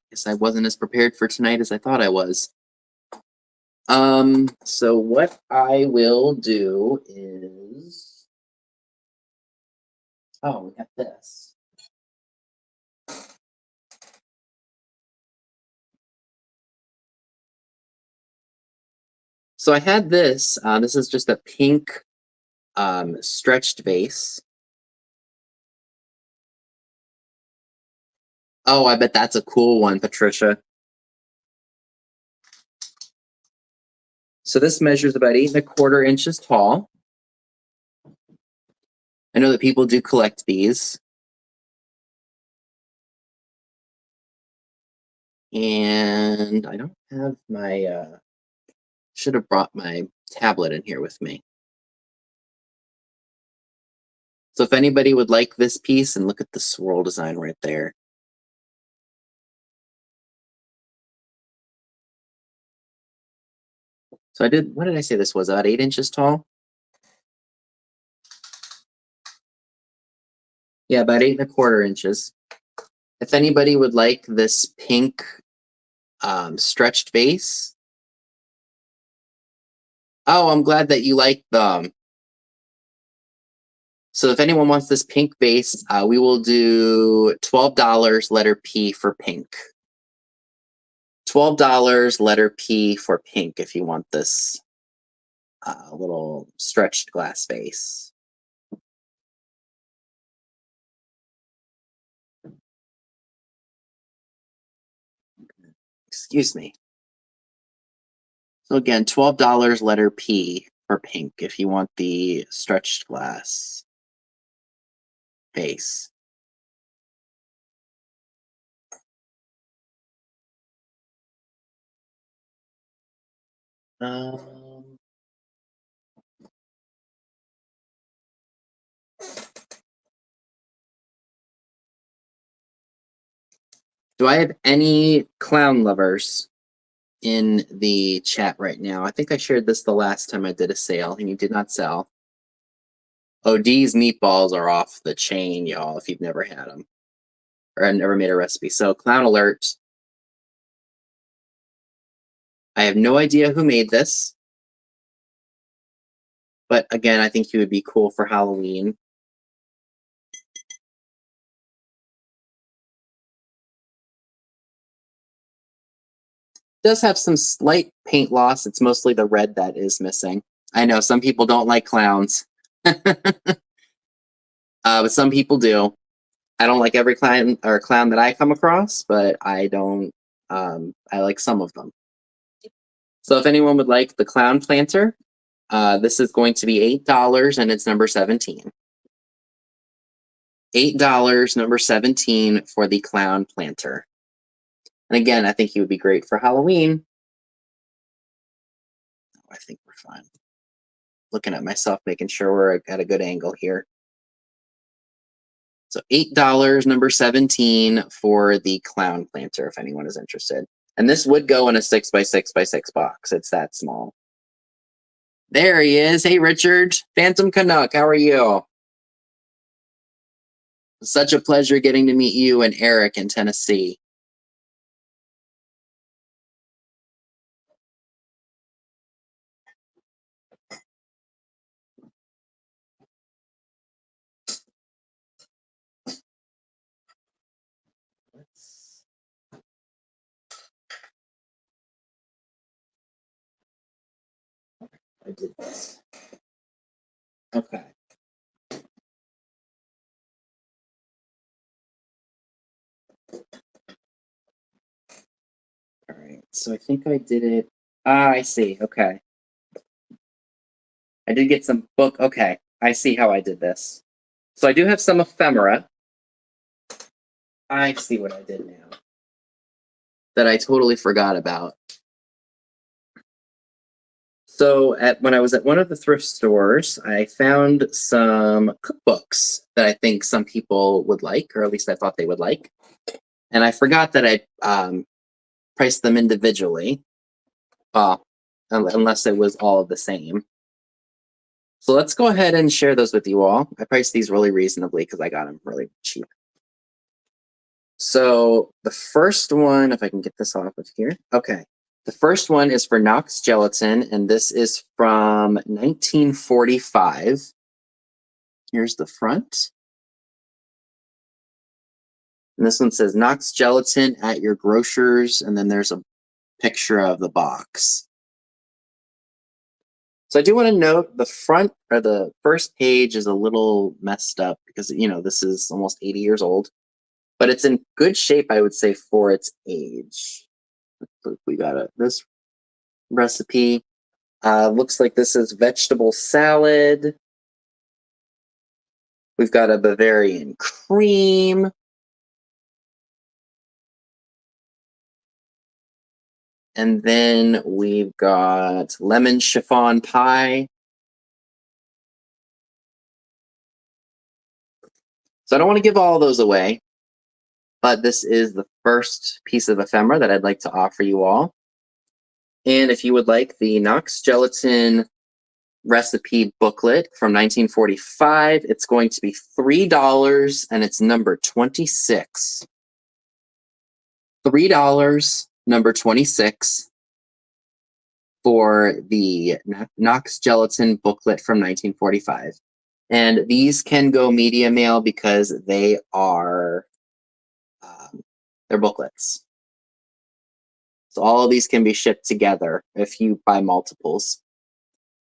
Guess I wasn't as prepared for tonight as I thought I was. So what I will do is, oh, we got this. So I had this. This is just a pink stretched vase. Oh, I bet that's a cool one, Patricia. So this measures about 8¼ inches tall. I know that people do collect these. And I don't have my, should have brought my tablet in here with me. So if anybody would like this piece, and look at the swirl design right there. So what did I say this was, about 8 inches tall? Yeah, about 8¼ inches. If anybody would like this pink stretched vase. Oh, I'm glad that you like them. So if anyone wants this pink vase, we will do $12, letter P for pink. $12, letter P for pink, if you want this little stretched glass vase. Excuse me. So again, $12, letter P for pink, if you want the stretched glass vase. Do I have any clown lovers in the chat right now? I think I shared this the last time I did a sale, and you did not sell. Oh, D's meatballs are off the chain, y'all, if you've never had them. Or I've never made a recipe. So, clown alert. I have no idea who made this. But again, I think he would be cool for Halloween. Does have some slight paint loss. It's mostly the red that is missing. I know some people don't like clowns. But some people do. I don't like every clown that I come across, but I don't. I like some of them. So if anyone would like the clown planter, this is going to be $8 and it's number 17. $8, number 17 for the clown planter. And again, I think he would be great for Halloween. I think we're fine. Looking at myself, making sure we're at a good angle here. So $8, number 17 for the clown planter, if anyone is interested. And this would go in a 6x6x6 box. It's that small. There he is. Hey, Richard. Phantom Canuck, how are you? Such a pleasure getting to meet you and Eric in Tennessee. I did this. Okay. All right. So I think I did it. Ah, I see. Okay. I did get some book. Okay. I see how I did this. So I do have some ephemera. I see what I did now. That I totally forgot about. So when I was at one of the thrift stores, I found some cookbooks that I think some people would like, or at least I thought they would like. And I forgot that I priced them individually, unless it was all the same. So let's go ahead and share those with you all. I priced these really reasonably because I got them really cheap. So the first one, if I can get this off of here. Okay. The first one is for Knox Gelatin, and this is from 1945. Here's the front. And this one says Knox Gelatin at your grocer's, and then there's a picture of the box. So I do want to note the front, or the first page, is a little messed up because, you know, this is almost 80 years old, but it's in good shape, I would say, for its age. We got this recipe. Looks like this is vegetable salad. We've got a Bavarian cream. And then we've got lemon chiffon pie. So I don't want to give all those away, but this is the first piece of ephemera that I'd like to offer you all. And if you would like the Knox Gelatin recipe booklet from 1945, it's going to be $3 and it's number 26. $3, number 26 for the Knox Gelatin booklet from 1945. And these can go media mail because they are they're booklets. So all of these can be shipped together if you buy multiples.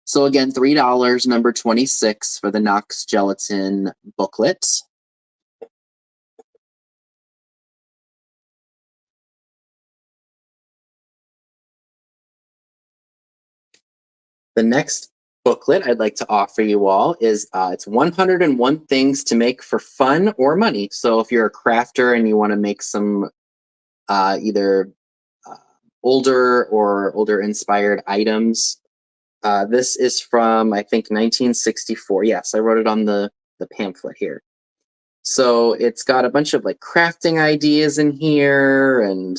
So again, $3, number 26 for the Knox Gelatin booklet. The next booklet I'd like to offer you all is it's 101 things to make for fun or money. So if you're a crafter and you want to make some either older or older inspired items, this is from, I think, 1964. Yes, I wrote it on the pamphlet here. So it's got a bunch of like crafting ideas in here and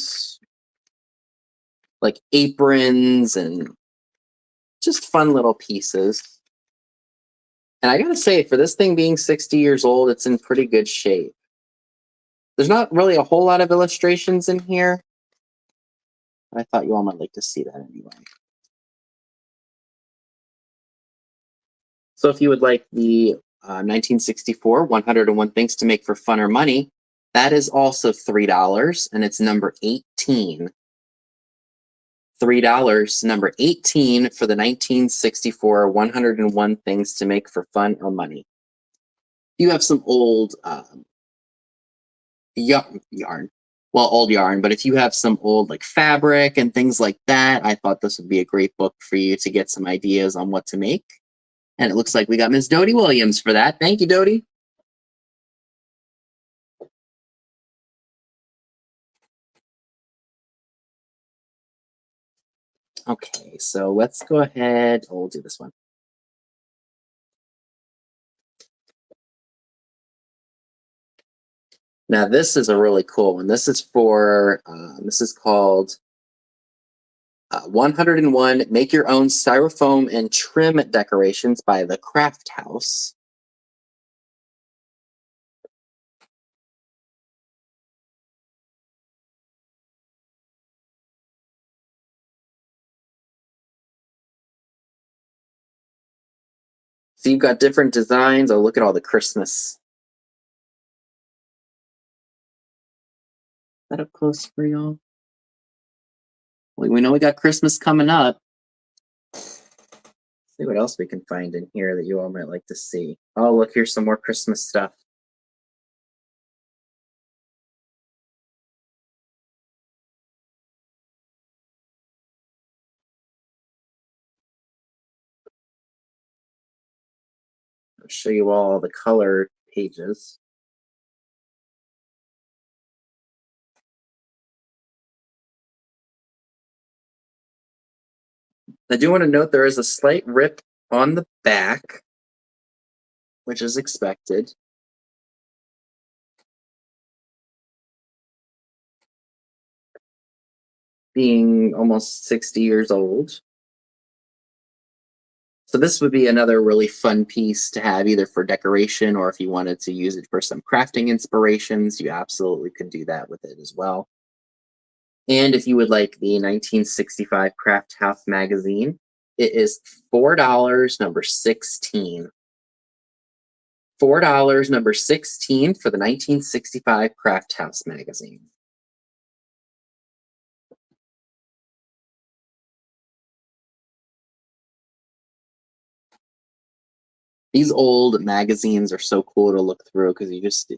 like aprons and just fun little pieces. And I gotta say, for this thing being 60 years old, it's in pretty good shape. There's not really a whole lot of illustrations in here. I thought you all might like to see that anyway. So if you would like the 1964 101 Things to Make for Fun or Money, that is also $3, and it's number 18. $3, number 18 for the 1964 101 Things to Make for Fun or Money. You have some old yarn. well, old yarn, but if you have some old like fabric and things like that, I thought this would be a great book for you to get some ideas on what to make. And it looks like we got Ms. Dodie Williams for that. Thank you, Dodie. Okay, so let's go ahead. Oh, we'll do this one. Now, this is a really cool one. This is for, this is called 101 Make Your Own Styrofoam and Trim Decorations by the Craft House. So you've got different designs. Oh, look at all the Christmas. Is that up close for y'all? We know we got Christmas coming up. Let's see what else we can find in here that you all might like to see. Oh, look, here's some more Christmas stuff. I'll show you all the color pages. I do want to note there is a slight rip on the back, which is expected. Being almost 60 years old. So this would be another really fun piece to have either for decoration or if you wanted to use it for some crafting inspirations, you absolutely could do that with it as well. And if you would like the 1965 Craft House magazine, it is $4, number 16. $4, number 16 for the 1965 Craft House magazine. These old magazines are so cool to look through because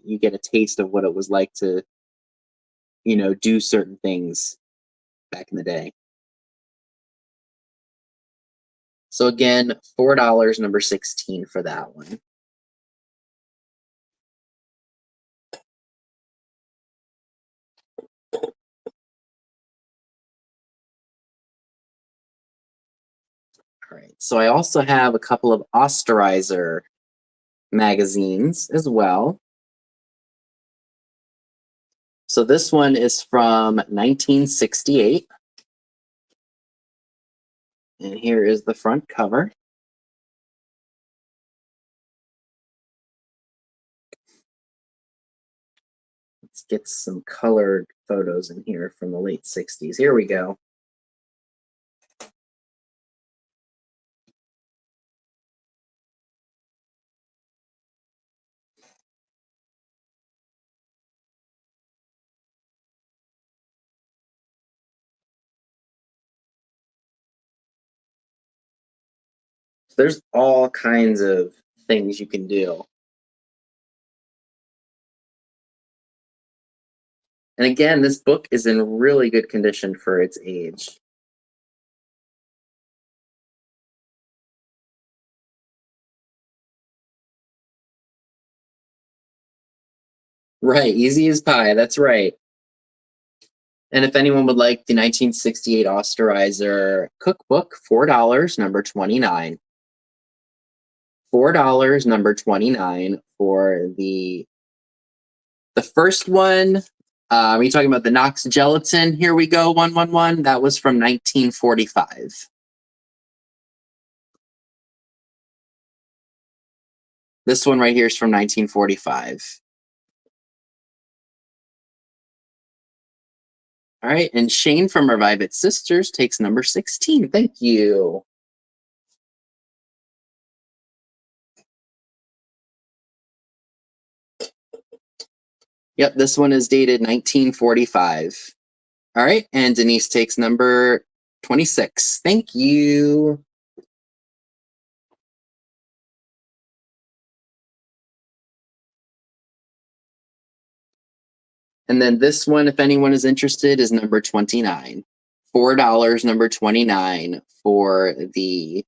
you get a taste of what it was like to, do certain things back in the day. So again, $4, number 16 for that one. All right. So I also have a couple of Osterizer magazines as well. So this one is from 1968. And here is the front cover. Let's get some colored photos in here from the late 60s. Here we go. There's all kinds of things you can do. And again, this book is in really good condition for its age. Right, easy as pie, that's right. And if anyone would like the 1968 Osterizer cookbook, $4, number 29. $4, number 29 for the first one. Are you talking about the Knox Gelatin? Here we go, 111. That was from 1945. This one right here is from 1945. All right, and Shane from Revive It Sisters takes number 16. Thank you. Yep, this one is dated 1945. All right, and Denise takes number 26. Thank you. And then this one, if anyone is interested, is number 29. $4, number 29 for the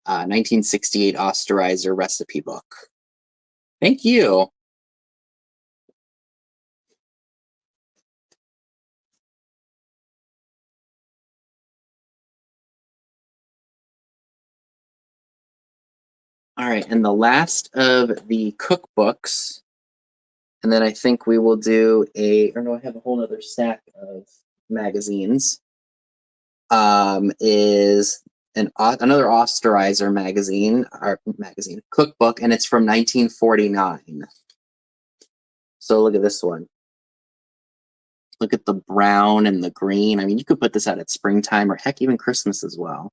1968 Osterizer recipe book. Thank you. All right, and the last of the cookbooks, and then I think we will do or no, I have a whole other stack of magazines, is another Osterizer magazine cookbook, and it's from 1949. So look at this one. Look at the brown and the green. I mean, you could put this out at springtime or heck, even Christmas as well.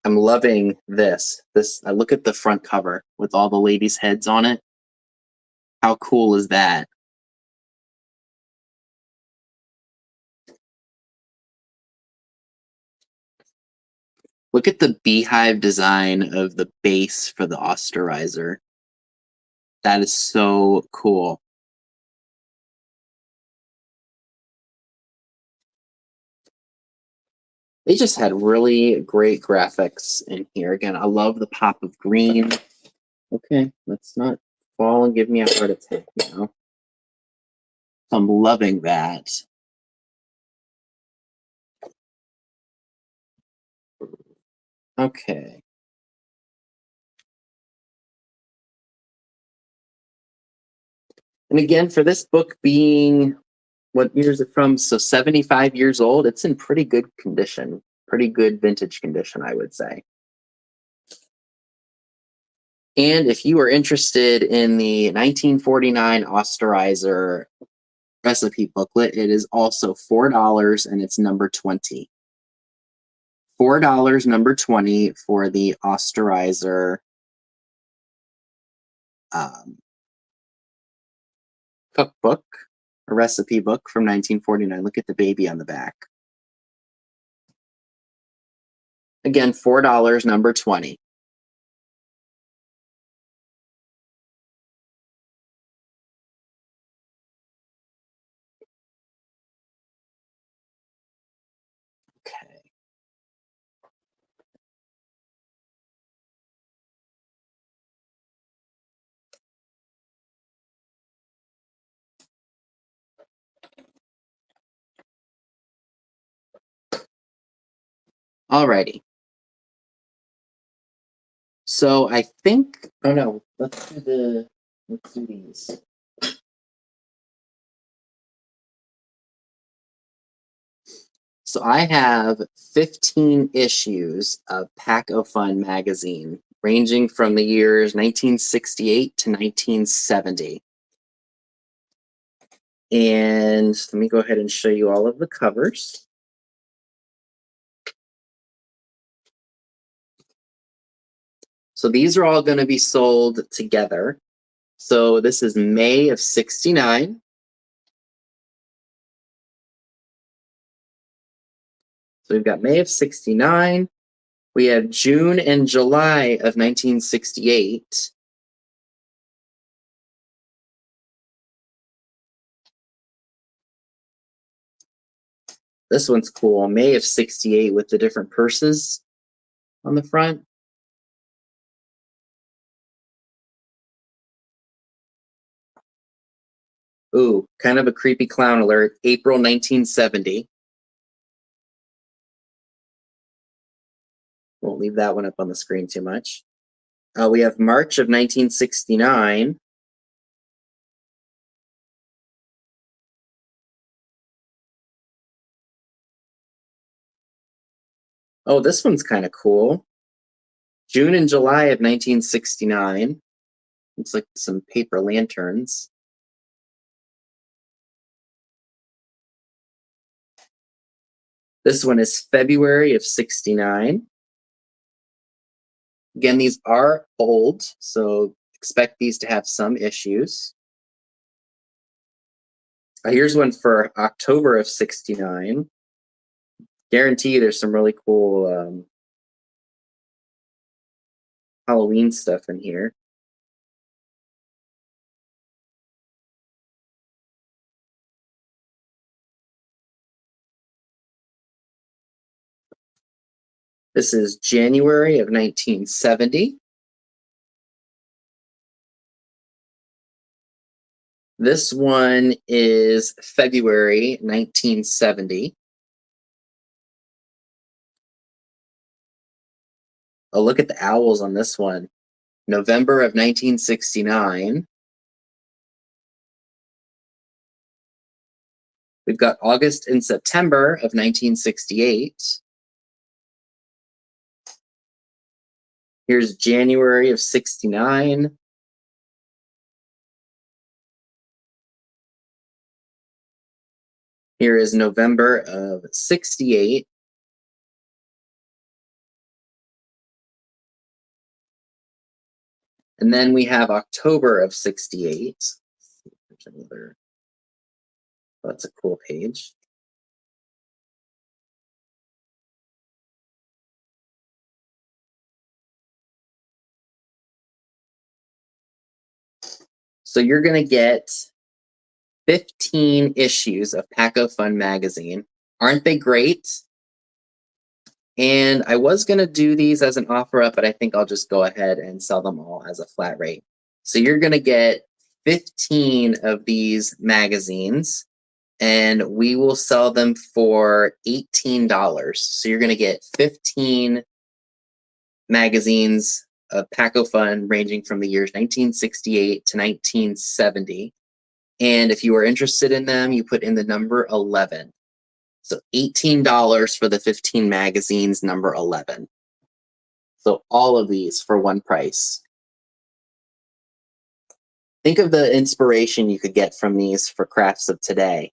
I'm loving this. I look at the front cover with all the ladies' heads on it. How cool is that? Look at the beehive design of the base for the Osterizer. That is so cool. They just had really great graphics in here. Again, I love the pop of green. Okay, let's not fall and give me a heart attack now. I'm loving that. Okay. And again, for this book being, what year is it from? So 75 years old, it's in pretty good condition, pretty good vintage condition, I would say. And if you are interested in the 1949 Osterizer recipe booklet, it is also $4 and it's number 20. $4, number 20 for the Osterizer cookbook, a recipe book from 1949. Look at the baby on the back. Again, $4, number 20. Okay. Alrighty. So I think, oh no, let's do these. So I have 15 issues of Pack-O-Fun magazine, ranging from the years 1968 to 1970. And let me go ahead and show you all of the covers. So these are all going to be sold together. So this is May of 69. So we've got May of 69. We have June and July of 1968. This one's cool. May of 68 with the different purses on the front. Ooh, kind of a creepy clown alert. April 1970. Won't leave that one up on the screen too much. We have March of 1969. Oh, this one's kind of cool. June and July of 1969. Looks like some paper lanterns. This one is February of 69. Again, these are old, so expect these to have some issues. Here's one for October of 69. Guarantee there's some really cool Halloween stuff in here. This is January of 1970. This one is February 1970. Oh, look at the owls on this one. November of 1969. We've got August and September of 1968. Here's January of 69. Here is November of 68. And then we have October of 68. There's another. Oh, that's a cool page. So you're going to get 15 issues of Paco Fun magazine. Aren't they great? And I was going to do these as an offer up, but I think I'll just go ahead and sell them all as a flat rate. So you're going to get 15 of these magazines, and we will sell them for $18. So you're going to get 15 magazines of Paco Fun ranging from the years 1968 to 1970. And if you are interested in them, you put in the number 11. So $18 for the 15 magazines, number 11. So all of these for one price. Think of the inspiration you could get from these for crafts of today.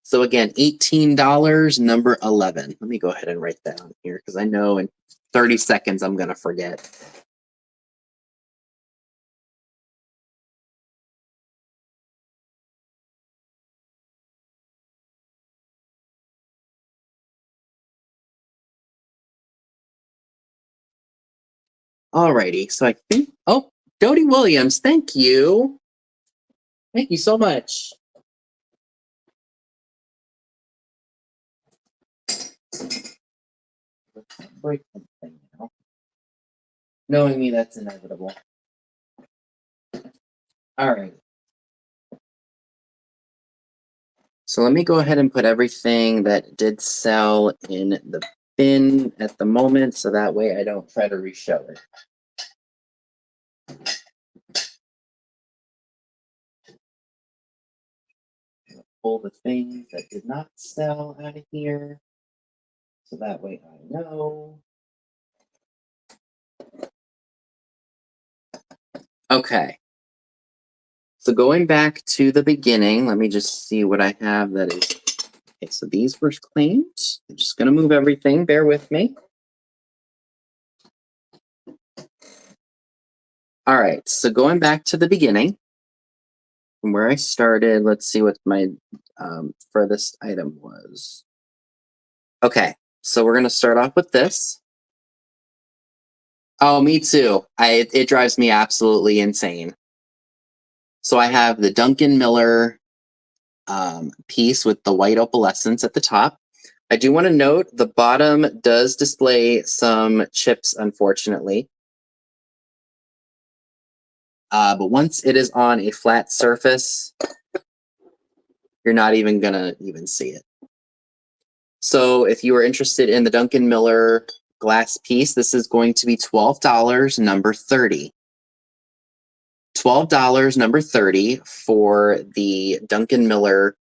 So again, $18, number 11. Let me go ahead and write that down here because I know in 30 seconds I'm going to forget. Alrighty, so I think, oh, Dodie Williams, thank you. Thank you so much. Break something now. Knowing me, that's inevitable. All right. So let me go ahead and put everything that did sell in the bin at the moment, so that way I don't try to reshow it. Pull the things that did not sell out of here, so that way I know. Okay. So going back to the beginning, let me just see what I have that is. Okay, so these were claimed. I'm just going to move everything. Bear with me. All right, so going back to the beginning, from where I started, let's see what my furthest item was. Okay, so we're going to start off with this. Oh, me too. It drives me absolutely insane. So I have the Duncan Miller piece with the white opalescence at the top. I do want to note the bottom does display some chips, unfortunately. But once it is on a flat surface, you're not even going to even see it. So if you are interested in the Duncan Miller glass piece, this is going to be $12, number 30. $12, number 30 for the Duncan Miller.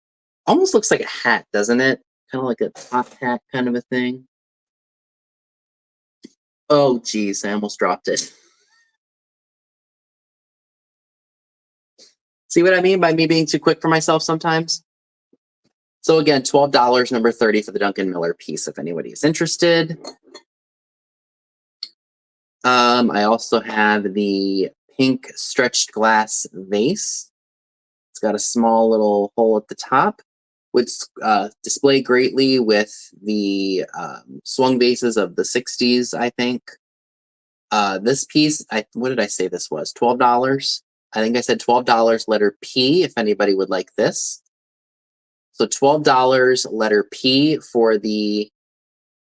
Almost looks like a hat, doesn't it? Kind of like a top hat kind of a thing. Oh, geez, I almost dropped it. See what I mean by me being too quick for myself sometimes? So again, $12, number 30 for the Duncan Miller piece, if anybody is interested. I also have the pink stretched glass vase. It's got a small little hole at the top, which display greatly with the swung vases of the 60s, I think. This piece, what did I say this was? $12? I think I said $12, letter P, if anybody would like this. So $12, letter P for the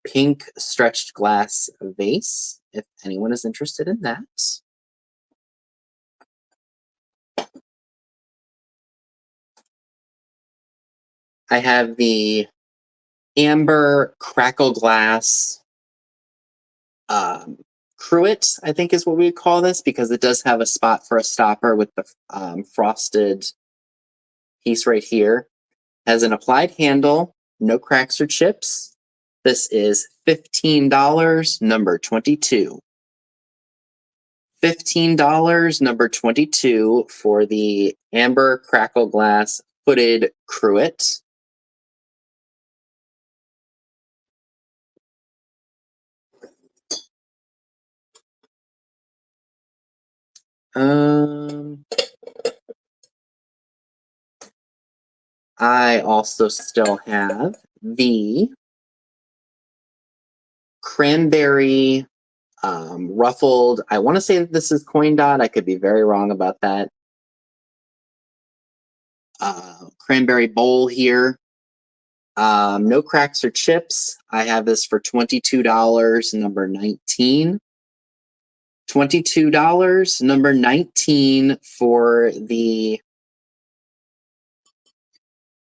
pink stretched glass vase, if anyone is interested in that. I have the amber crackle glass cruet, I think is what we would call this, because it does have a spot for a stopper with the frosted piece right here. Has an applied handle, no cracks or chips. This is $15, number 22. $15, number 22 for the amber crackle glass footed cruet. I also still have the cranberry ruffled. I want to say that this is coin dot. I could be very wrong about that. Cranberry bowl here. No cracks or chips. I have this for $22, number 19. $22, number 19 for the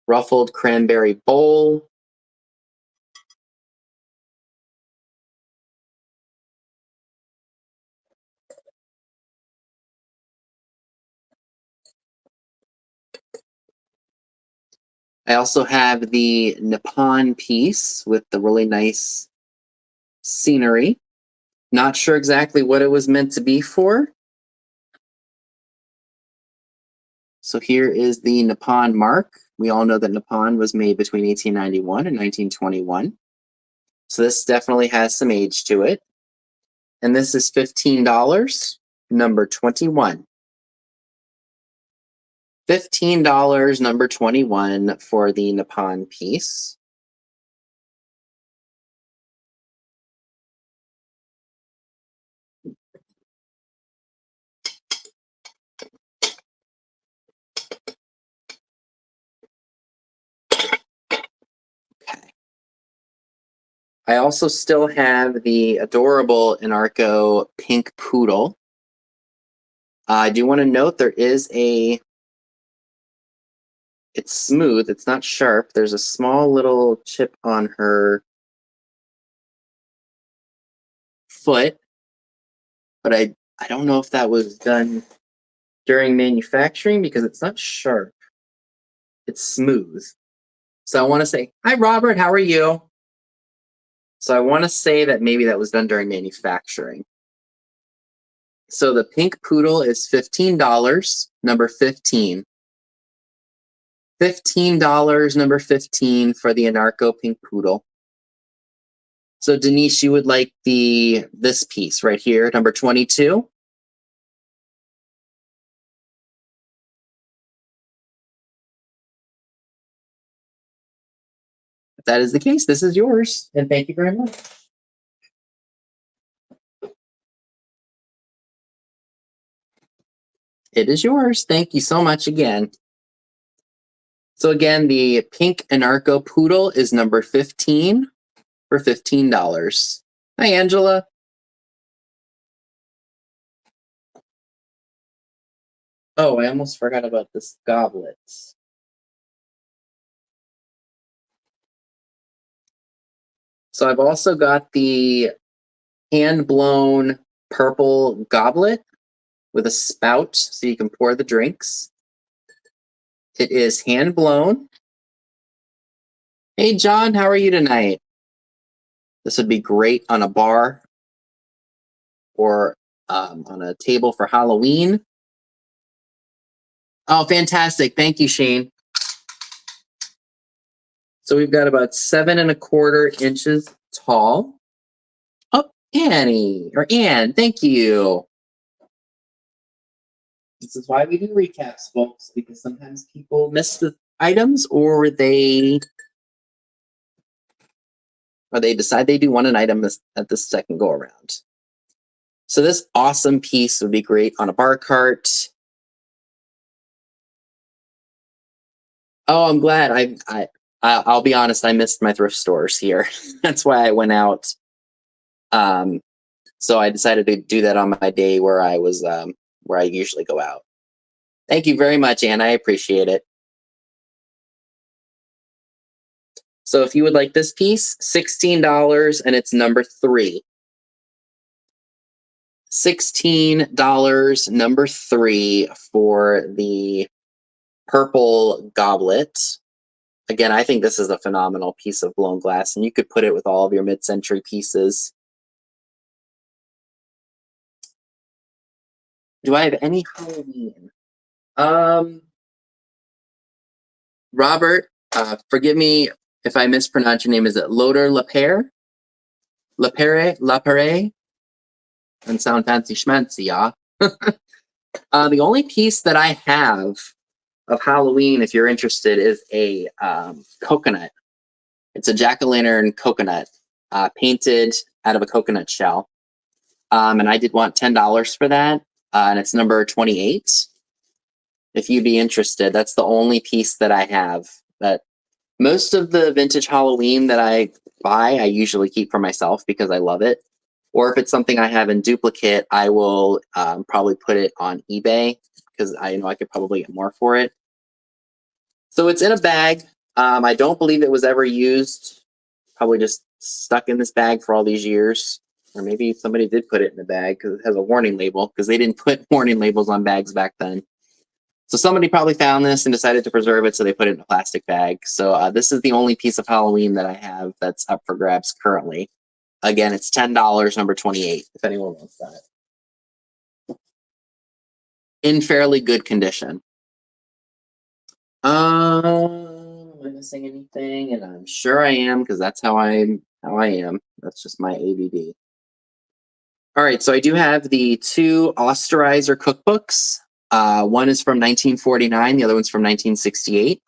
ruffled cranberry bowl. I also have the Nippon piece with the really nice scenery. Not sure exactly what it was meant to be for. So here is the Nippon mark. We all know that Nippon was made between 1891 and 1921. So this definitely has some age to it. And this is $15, number 21. $15, number 21 for the Nippon piece. Okay. I also still have the adorable Anarco pink poodle. I do want to note there is it's smooth, it's not sharp. There's a small little chip on her foot, but I don't know if that was done during manufacturing because it's not sharp. It's smooth. So I want to say, hi, Robert, how are you? So I want to say that maybe that was done during manufacturing. So the pink poodle is $15, number 15. $15, number 15 for the Anarco pink poodle. So Denise, you would like this piece right here, number 22? If that is the case, this is yours, and thank you very much. It is yours. Thank you so much again. So again, the pink Anarco poodle is number 15 for $15. Hi, Angela. Oh, I almost forgot about this goblet. So I've also got the hand-blown purple goblet with a spout so you can pour the drinks. It is hand-blown. Hey, John, how are you tonight? This would be great on a bar or on a table for Halloween. Oh, fantastic. Thank you, Shane. So we've got about 7¼ inches tall. Oh, Anne, thank you. This is why we do recaps, folks, because sometimes people miss the items or they decide they do want an item at the second go around. So this awesome piece would be great on a bar cart. Oh, I'm glad. I'll be honest. I missed my thrift stores here. That's why I went out. Um, so I decided to do that on my day where I usually go out. Thank you very much, Anne. I appreciate it. So if you would like this piece, $16, and it's number 3. $16, number 3 for the purple goblet. Again, I think this is a phenomenal piece of blown glass, and you could put it with all of your mid-century pieces. Do I have any Halloween? Robert, forgive me if I mispronounce your name. Is it Loder Lapere? Lapere? Lapere? And sound fancy schmancy, yeah. The only piece that I have of Halloween, if you're interested, is a coconut. It's a jack-o'-lantern coconut, painted out of a coconut shell. And I did want $10 for that, and it's number 28. If you'd be interested, that's the only piece that I have. That most of the vintage Halloween that I buy, I usually keep for myself because I love it. Or if it's something I have in duplicate, I will probably put it on eBay because I know I could probably get more for it. So it's in a bag. I don't believe it was ever used. Probably just stuck in this bag for all these years. Or maybe somebody did put it in the bag because it has a warning label, because they didn't put warning labels on bags back then. So somebody probably found this and decided to preserve it, so they put it in a plastic bag. So this is the only piece of Halloween that I have that's up for grabs currently. Again, it's $10, number 28, if anyone wants that. In fairly good condition. Am I missing anything? And I'm sure I am, because that's how I am. That's just my ABD. All right, so I do have the 2 Osterizer cookbooks. One is from 1949, the other one's from 1968.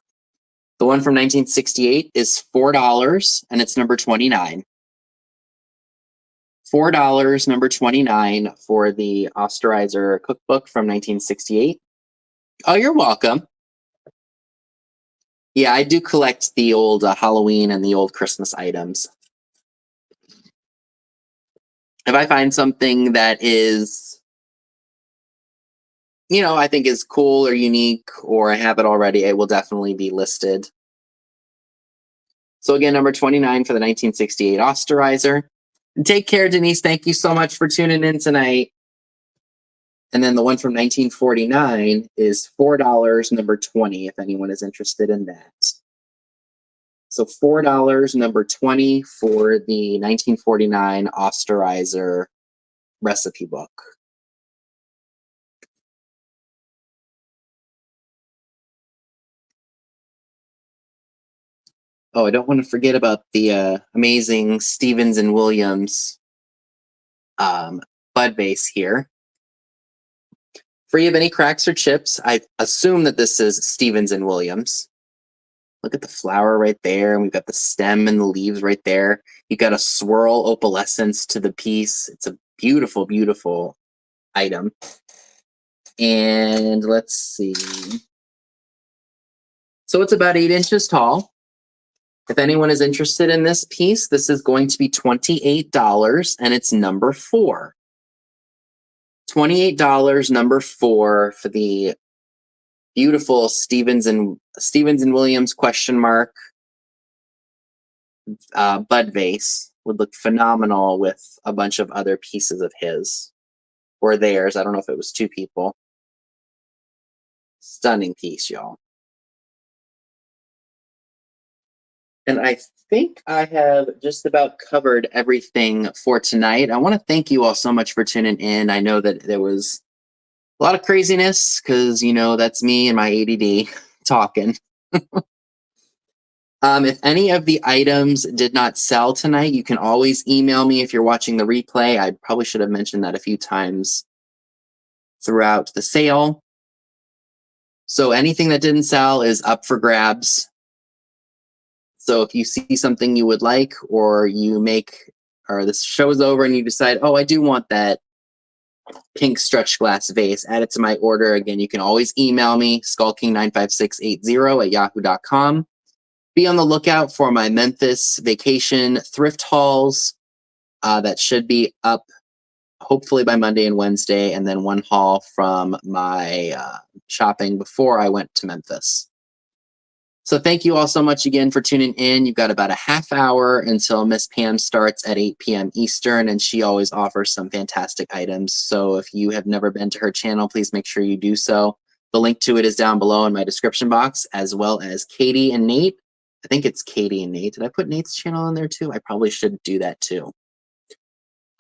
The one from 1968 is $4, and it's number 29. $4, number 29 for the Osterizer cookbook from 1968. Oh, you're welcome. Yeah, I do collect the old Halloween and the old Christmas items. If I find something that is, I think is cool or unique, or I have it already, it will definitely be listed. So again, number 29 for the 1968 Osterizer. Take care, Denise. Thank you so much for tuning in tonight. And then the one from 1949 is $4, number 20, if anyone is interested in that. So $4, number 20 for the 1949 Osterizer recipe book. Oh, I don't want to forget about the amazing Stevens and Williams bud base here. Free of any cracks or chips. I assume that this is Stevens and Williams. Look at the flower right there, and we've got the stem and the leaves right there. You've got a swirl opalescence to the piece. It's a beautiful, beautiful item. And let's see. So it's about 8 inches tall. If anyone is interested in this piece, this is going to be $28, and it's number 4. $28, number 4 for the beautiful Stevens and Williams ? Bud vase. Would look phenomenal with a bunch of other pieces of his or theirs. I don't know if it was 2 people. Stunning piece, y'all. And I think I have just about covered everything for tonight. I want to thank you all so much for tuning in. I know that there was a lot of craziness because, that's me and my ADD talking. If any of the items did not sell tonight, you can always email me if you're watching the replay. I probably should have mentioned that a few times throughout the sale. So anything that didn't sell is up for grabs. So if you see something you would like, or this show is over and you decide, oh, I do want that pink stretch glass vase. Add it to my order. Again, you can always email me, skullking95680@yahoo.com. Be on the lookout for my Memphis vacation thrift hauls that should be up hopefully by Monday and Wednesday, and then one haul from my shopping before I went to Memphis. So thank you all so much again for tuning in. You've got about a half hour until Miss Pam starts at 8 p.m. Eastern, and she always offers some fantastic items. So if you have never been to her channel, please make sure you do so. The link to it is down below in my description box, as well as Katie and Nate. I think it's Katie and Nate. Did I put Nate's channel in there too? I probably should do that too.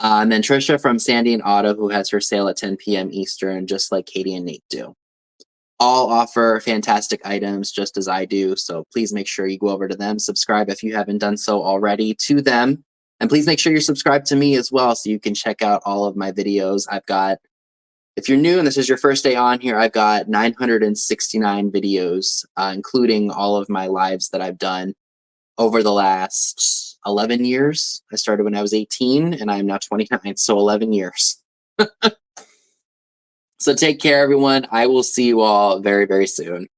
And then Trisha from Sandy and Auto, who has her sale at 10 p.m. Eastern, just like Katie and Nate do. All offer fantastic items just as I do, so please make sure you go over to them, subscribe if you haven't done so already to them, and please make sure you're subscribed to me as well so you can check out all of my videos. I've got, if you're new and this is your first day on here, I've got 969 videos, including all of my lives that I've done over the last 11 years. I started when I was 18 and I'm now 29, so 11 years. So take care, everyone. I will see you all very, very soon.